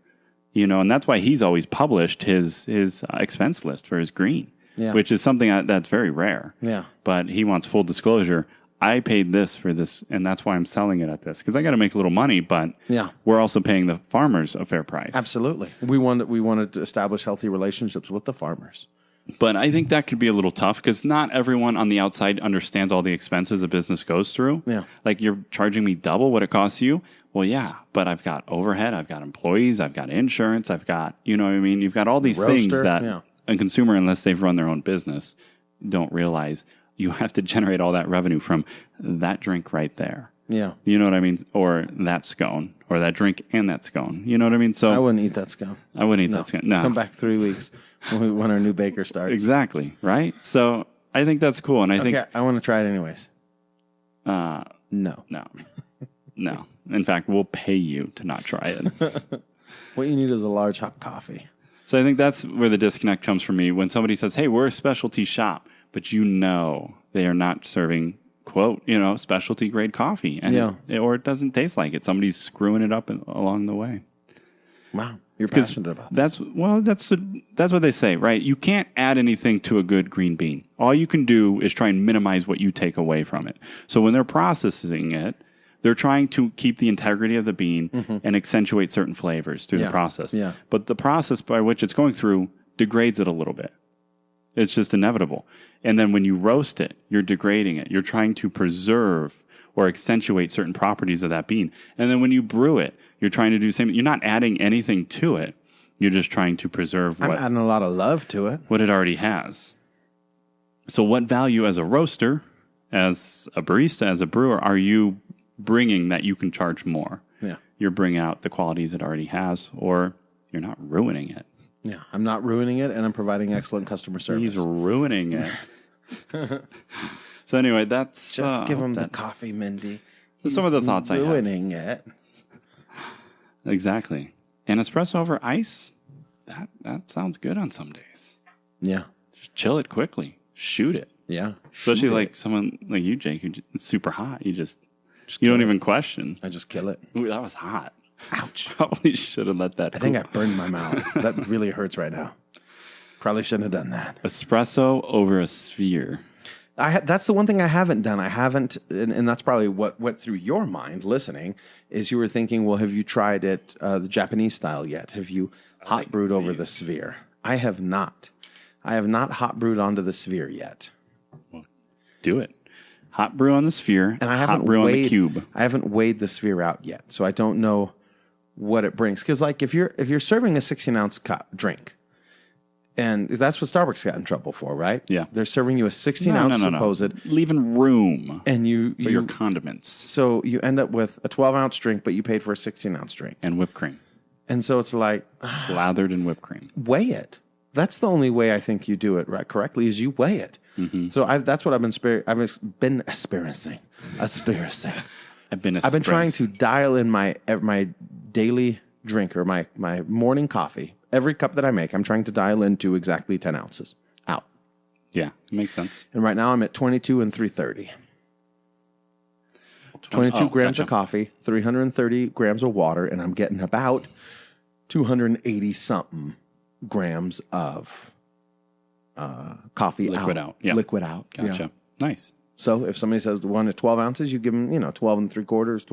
And that's why he's always published his expense list for his green, which is something that's very rare. Yeah. But he wants full disclosure. I paid this for this, and that's why I'm selling it at this, because I got to make a little money, but we're also paying the farmers a fair price. Absolutely. We wanted to establish healthy relationships with the farmers. But I think that could be a little tough, because not everyone on the outside understands all the expenses a business goes through. Yeah. Like, you're charging me double what it costs you? Well, yeah, but I've got overhead, I've got employees, I've got insurance, I've got, you know what I mean? You've got all these things that a consumer, unless they've run their own business, don't realize. You have to generate all that revenue from that drink right there. Yeah. You know what I mean? Or that scone, or that drink and that scone. You know what I mean? So I wouldn't eat that scone. I wouldn't eat that scone. No. Come back 3 weeks when our new baker starts. Exactly. Right? So I think that's cool. And I think I want to try it anyways. No. No. In fact, we'll pay you to not try it. What you need is a large hot coffee. So I think that's where the disconnect comes for me. When somebody says, hey, we're a specialty shop, but they are not serving, quote, specialty grade coffee. And or it doesn't taste like it. Somebody's screwing it up along the way. Wow. You're passionate about that. That's what they say, right? You can't add anything to a good green bean. All you can do is try and minimize what you take away from it. So when they're processing it, they're trying to keep the integrity of the bean and accentuate certain flavors through the process. Yeah. But the process by which it's going through degrades it a little bit. It's just inevitable. And then when you roast it, you're degrading it. You're trying to preserve or accentuate certain properties of that bean. And then when you brew it, you're trying to do the same. You're not adding anything to it. You're just trying to preserve I'm adding a lot of love to it. What it already has. So what value as a roaster, as a barista, as a brewer, are you bringing that you can charge more? Yeah. You're bringing out the qualities it already has, or you're not ruining it. Yeah, I'm not ruining it, and I'm providing excellent customer service. He's ruining it. So anyway, that's... Just give him the coffee, Mindy. Some of the thoughts I have. Ruining it. Exactly. And espresso over ice, that sounds good on some days. Yeah. Just chill it quickly. Shoot it. Yeah. Especially like someone like you, Jake, it's super hot. You don't even question. I just kill it. Ooh, that was hot. Ouch. Probably should have let that I think I burned my mouth. That really hurts right now. Probably shouldn't have done that. Espresso over a sphere. That's the one thing I haven't done. I haven't, and that's probably what went through your mind listening, is you were thinking, well, have you tried it the Japanese style yet? Have you hot brewed over the sphere? I have not. I have not hot brewed onto the sphere yet. Well, do it. Hot brew on the sphere, and I haven't hot brew on the cube. I haven't weighed the sphere out yet, so I don't know what it brings. Because like if you're serving a 16-ounce cup drink, and that's what Starbucks got in trouble for, right? Yeah, they're serving you a 16-ounce supposed, leaving room, and for your condiments. So you end up with a 12-ounce drink, but you paid for a 16-ounce drink and whipped cream. And so it's like slathered in whipped cream. Weigh it. That's the only way I think you do it right correctly is you weigh it. Mm-hmm. So that's what I've been experiencing. I've been trying to dial in my daily drink or my morning coffee. Every cup that I make, I'm trying to dial into exactly 10 ounces out. Yeah, it makes sense. And right now I'm at 22 and 330. 22 grams of coffee, 330 grams of water, and I'm getting about 280 something grams of coffee liquid out. Yeah. Liquid out. Gotcha. Yeah. Nice. So if somebody says 1 to 12 ounces, you give them, 12 and 3/4,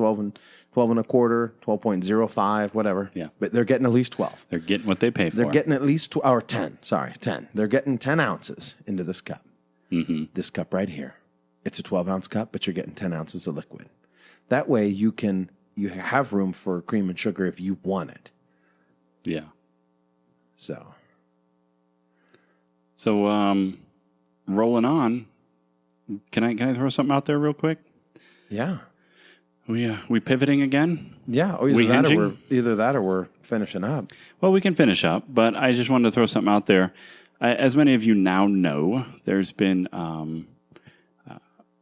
12 and a quarter, 12.05, whatever. Yeah. But they're getting at least 12. They're getting what they pay for. They're getting at least 10. 10. They're getting 10 ounces into this cup. Mm-hmm. This cup right here. It's a 12-ounce cup, but you're getting 10 ounces of liquid. That way you have room for cream and sugar if you want it. Yeah. So rolling on. Can I throw something out there real quick? Yeah. We pivoting again? Yeah. Or either that or we're finishing up. Well, we can finish up, but I just wanted to throw something out there. as many of you now know, there's been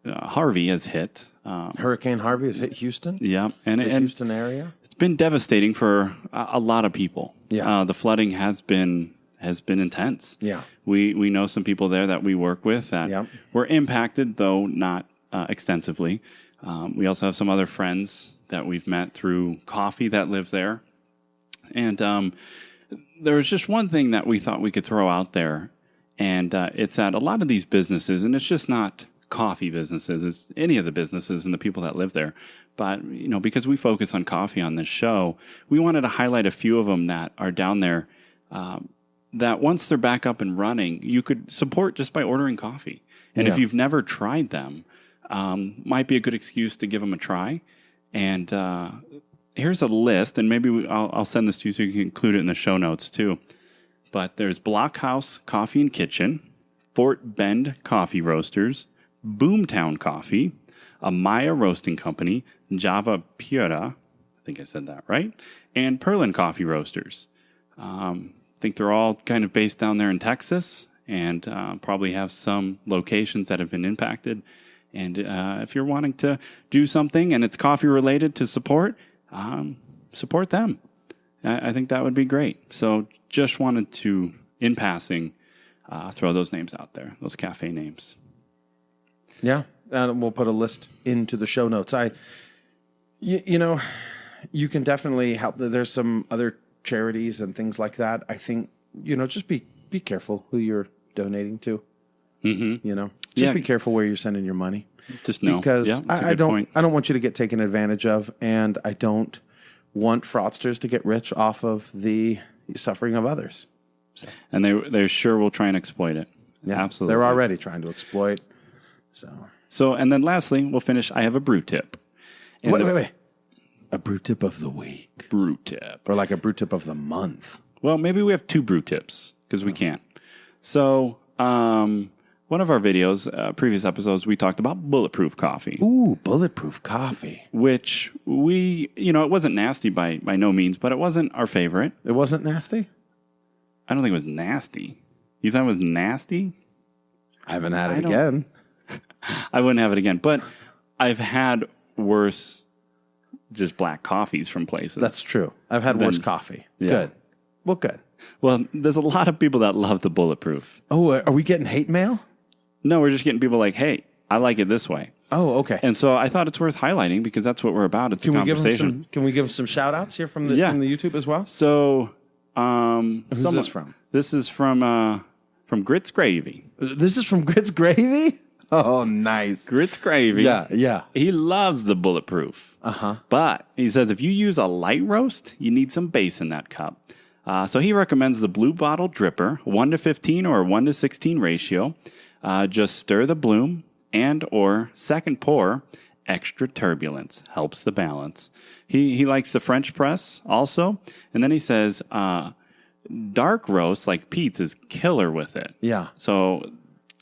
Harvey has hit. Hurricane Harvey has hit Houston. Yeah, and Houston area. It's been devastating for a lot of people. Yeah, the flooding has been intense. Yeah, we know some people there that we work with that were impacted, though not extensively. We also have some other friends that we've met through coffee that live there, and there was just one thing that we thought we could throw out there, and it's that a lot of these businesses, and it's just not coffee businesses, it's any of the businesses and the people that live there. But, because we focus on coffee on this show, we wanted to highlight a few of them that are down there that once they're back up and running, you could support just by ordering coffee. And if you've never tried them, might be a good excuse to give them a try. And here's a list, and maybe I'll send this to you so you can include it in the show notes too. But there's Blockhouse Coffee and Kitchen, Fort Bend Coffee Roasters, Boomtown Coffee, Amaya Roasting Company, Java Pura, I think I said that right, and Perlin Coffee Roasters. I think they're all kind of based down there in Texas, and probably have some locations that have been impacted. And if you're wanting to do something and it's coffee related to support them. I think that would be great. So just wanted to, in passing, throw those names out there, those cafe names. Yeah, and we'll put a list into the show notes. You can definitely help. There's some other charities and things like that. I think, just be careful who you're donating to. Mm-hmm. Just be careful where you're sending your money. Just know, because I don't want you to get taken advantage of, and I don't want fraudsters to get rich off of the suffering of others. So. And they sure will try and exploit it. Yeah, absolutely. They're already trying to exploit. So, and then lastly, we'll finish. I have a brew tip. And wait. A brew tip of the week. Brew tip. Or like a brew tip of the month. Well, maybe we have 2 brew tips because we can't. So, one of our videos, previous episodes, we talked about bulletproof coffee. Ooh, bulletproof coffee. Which it wasn't nasty by no means, but it wasn't our favorite. It wasn't nasty? I don't think it was nasty. You thought it was nasty? I haven't had it again. I wouldn't have it again, but I've had worse just black coffees from places. That's true. I've had worse coffee. Yeah. Good. Well, good. Well, there's a lot of people that love the bulletproof. Oh, are we getting hate mail? No, we're just getting people like, hey, I like it this way. Oh, okay. And so I thought it's worth highlighting because that's what we're about. It's a conversation. Can we give them some shout outs here from the YouTube as well? So, who's this from? This is from Grits Gravy. This is from Grits Gravy? Oh, nice. Grits Gravy. Yeah. He loves the bulletproof. But he says if you use a light roast, you need some base in that cup. So he recommends the Blue Bottle Dripper, 1:15 or 1:16 ratio. Just stir the bloom and or second pour. Extra turbulence helps the balance. He likes the French press also. And then he says dark roast like Pete's is killer with it. Yeah. So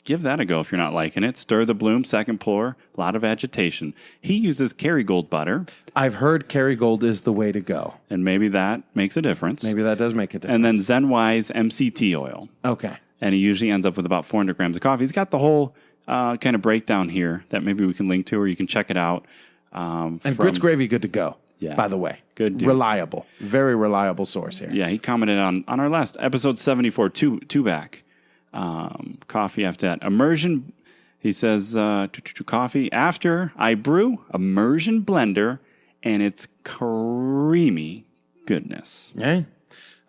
give that a go if you're not liking it. Stir the bloom, second pour, a lot of agitation. He uses Kerrygold butter. I've heard Kerrygold is the way to go. And maybe that makes a difference. Maybe that does make a difference. And then Zenwise MCT oil. Okay. And he usually ends up with about 400 grams of coffee. He's got the whole kind of breakdown here that maybe we can link to, or you can check it out. And Grits Gravy, good to go. Yeah. By the way. Good dude. Reliable. Very reliable source here. Yeah, he commented on our last episode 74, two back. Coffee after that. Immersion, he says, coffee after I brew, immersion blender, and it's creamy goodness. Yeah.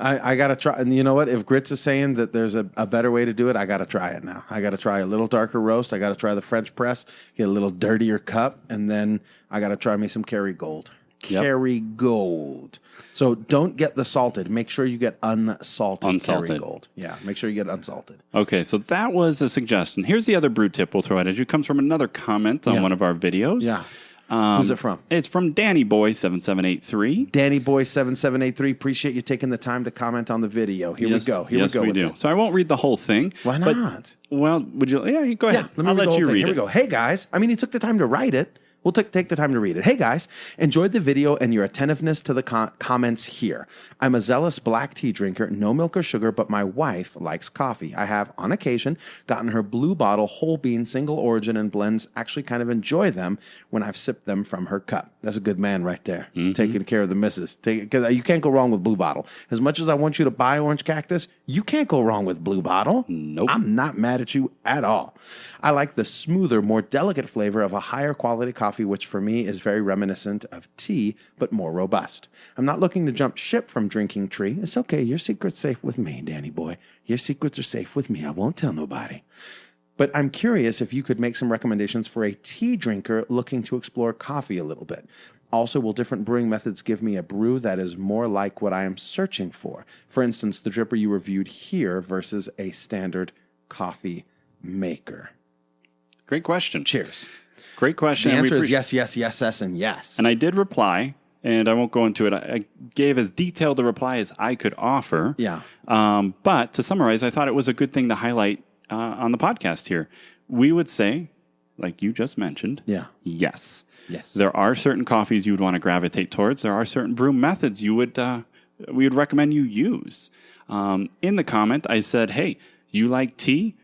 I got to try. And you know what? If Grits is saying that there's a better way to do it, I got to try it now. I got to try a little darker roast. I got to try the French press, get a little dirtier cup, and then I got to try me some Kerrygold. Yep. Kerrygold. So don't get the salted. Make sure you get unsalted Kerrygold. Yeah, make sure you get unsalted. Okay, so that was a suggestion. Here's the other brew tip we'll throw out at you. It comes from another comment on one of our videos. Yeah. Who's it from? It's from Danny Boy 7783. Danny Boy 7783. Appreciate you taking the time to comment on the video. Here we go. Yes, we do. So I won't read the whole thing. Why not? Well, would you? Yeah, go ahead. Yeah, I'll let you read it. Here we go. Hey guys, I mean, he took the time to write it. We'll take the time to read it. Hey guys, enjoyed the video and your attentiveness to the comments here. I'm a zealous black tea drinker, no milk or sugar, but my wife likes coffee. I have, on occasion, gotten her blue bottle, whole bean, single origin, and blends. Actually kind of enjoy them when I've sipped them from her cup. That's a good man right there, taking care of the missus. Because you can't go wrong with blue bottle. As much as I want you to buy Orange Cactus, you can't go wrong with blue bottle. Nope. I'm not mad at you at all. I like the smoother, more delicate flavor of a higher quality coffee, which for me is very reminiscent of tea, but more robust. I'm not looking to jump ship from drinking tree. It's okay. Your secret's safe with me, Danny boy. Your secrets are safe with me. I won't tell nobody. But I'm curious if you could make some recommendations for a tea drinker looking to explore coffee a little bit. Also, will different brewing methods give me a brew that is more like what I am searching for? For instance, the dripper you reviewed here versus a standard coffee maker. Great question. Cheers. Great question. The answer is yes, yes, yes, yes, and yes. And I did reply, and I won't go into it. I gave as detailed a reply as I could offer. Yeah. But to summarize, I thought it was a good thing to highlight on the podcast here. We would say, like you just mentioned, yes. Yes. There are certain coffees you would want to gravitate towards. There are certain brew methods we would recommend you use. In the comment, I said, hey, you like tea?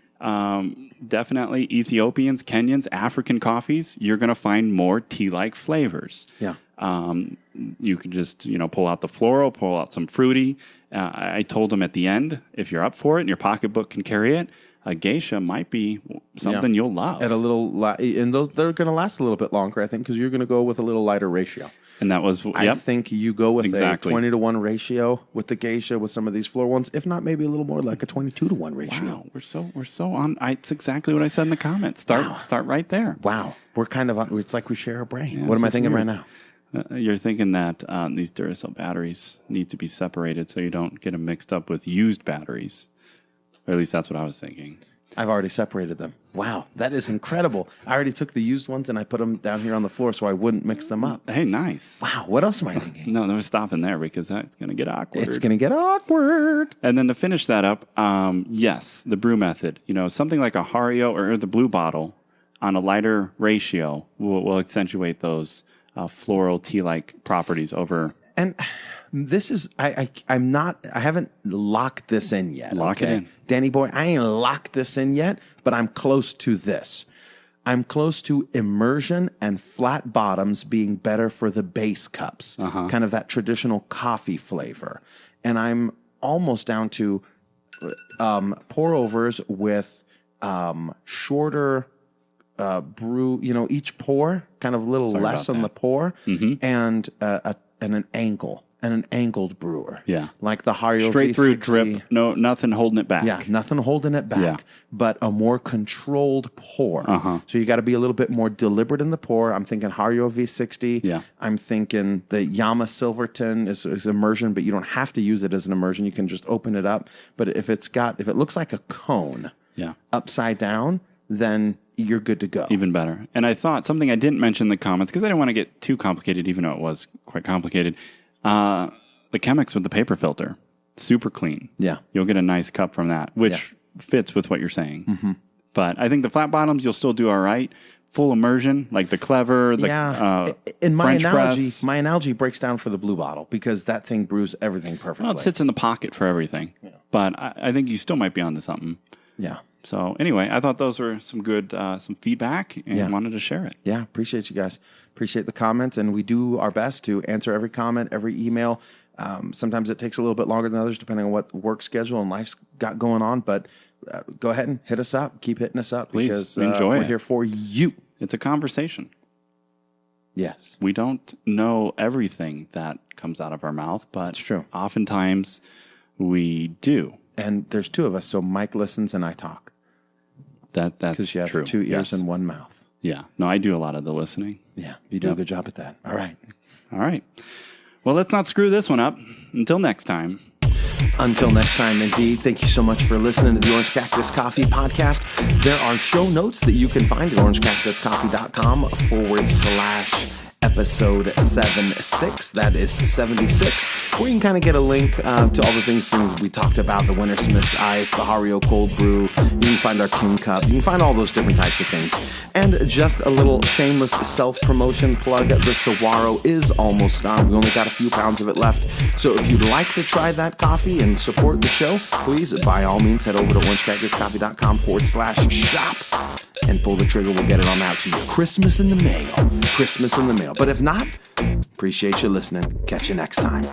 Definitely Ethiopians, Kenyans, African coffees, you're going to find more tea-like flavors. Yeah. You can just, pull out the floral, pull out some fruity. I told them at the end, if you're up for it and your pocketbook can carry it, a geisha might be something you'll love. At a little, and they're going to last a little bit longer, I think, because you're going to go with a little lighter ratio. And that was, I think you go with a 20-to-1 ratio with the geisha with some of these floor ones. If not, maybe a little more like a 22-to-1 ratio. Wow, we're so on. It's exactly what I said in the comments. Start right there. Wow, we're kind of. It's like we share a brain. Yeah, what am I thinking right now? You're thinking that these Duracell batteries need to be separated so you don't get them mixed up with used batteries. Or at least that's what I was thinking. I've already separated them. Wow, that is incredible. I already took the used ones and I put them down here on the floor so I wouldn't mix them up. Hey, nice. Wow, what else am I thinking? No, we're stopping there because that's going to get awkward. It's going to get awkward. And then to finish that up, yes, the brew method. Something like a Hario or the blue bottle on a lighter ratio will accentuate those floral tea-like properties over. And this is, I haven't locked this in yet. Lock it in. Danny boy, I ain't locked this in yet, but I'm close to this. I'm close to immersion and flat bottoms being better for the base cups, kind of that traditional coffee flavor. And I'm almost down to pour overs with shorter brew, each pour kind of a little less on the pour, and an angled brewer. Yeah. Like the Hario straight V60. through drip, no, nothing holding it back. Yeah, nothing holding it back, but a more controlled pour. So you got to be a little bit more deliberate in the pour. I'm thinking Hario V60. Yeah. I'm thinking the Yama Silverton is immersion, but you don't have to use it as an immersion. You can just open it up. But if it looks like a cone upside down, then you're good to go. Even better. And I thought something I didn't mention in the comments, because I didn't want to get too complicated, even though it was quite complicated. The Chemex with the paper filter, super clean. Yeah. You'll get a nice cup from that, which fits with what you're saying. But I think the flat bottoms, you'll still do all right. Full immersion, like the Clever, in my French analogy, press. my analogy breaks down for the blue bottle because that thing brews everything perfectly. Well, it sits in the pocket for everything. Yeah. But I think you still might be onto something. Yeah. So anyway, I thought those were some good, some feedback, and wanted to share it. Yeah, appreciate you guys. Appreciate the comments, and we do our best to answer every comment, every email. Sometimes it takes a little bit longer than others, depending on what work schedule and life's got going on. But go ahead and hit us up. Keep hitting us up. Please, because enjoy we're here for you. It's a conversation. Yes. We don't know everything that comes out of our mouth, but it's true. Oftentimes we do. And there's two of us, so Mike listens and I talk. That's true. Because you have 2 ears and 1 mouth. Yeah. No, I do a lot of the listening. Yeah, you do a good job at that. All right. Well, let's not screw this one up. Until next time. Until next time, indeed. Thank you so much for listening to the Orange Cactus Coffee Podcast. There are show notes that you can find at orangecactuscoffee.com/. episode 76. That is 76, where you can kind of get a link to all the things we talked about, the Wintersmiths Ice, the Hario Cold Brew. You can find our King Cup. You can find all those different types of things. And just a little shameless self-promotion plug, the Saguaro is almost gone. We only got a few pounds of it left. So if you'd like to try that coffee and support the show, please, by all means, head over to orangecactuscoffee.com/shop and pull the trigger. We'll get it on out to you. Christmas in the mail. Christmas in the mail. But if not, appreciate you listening. Catch you next time.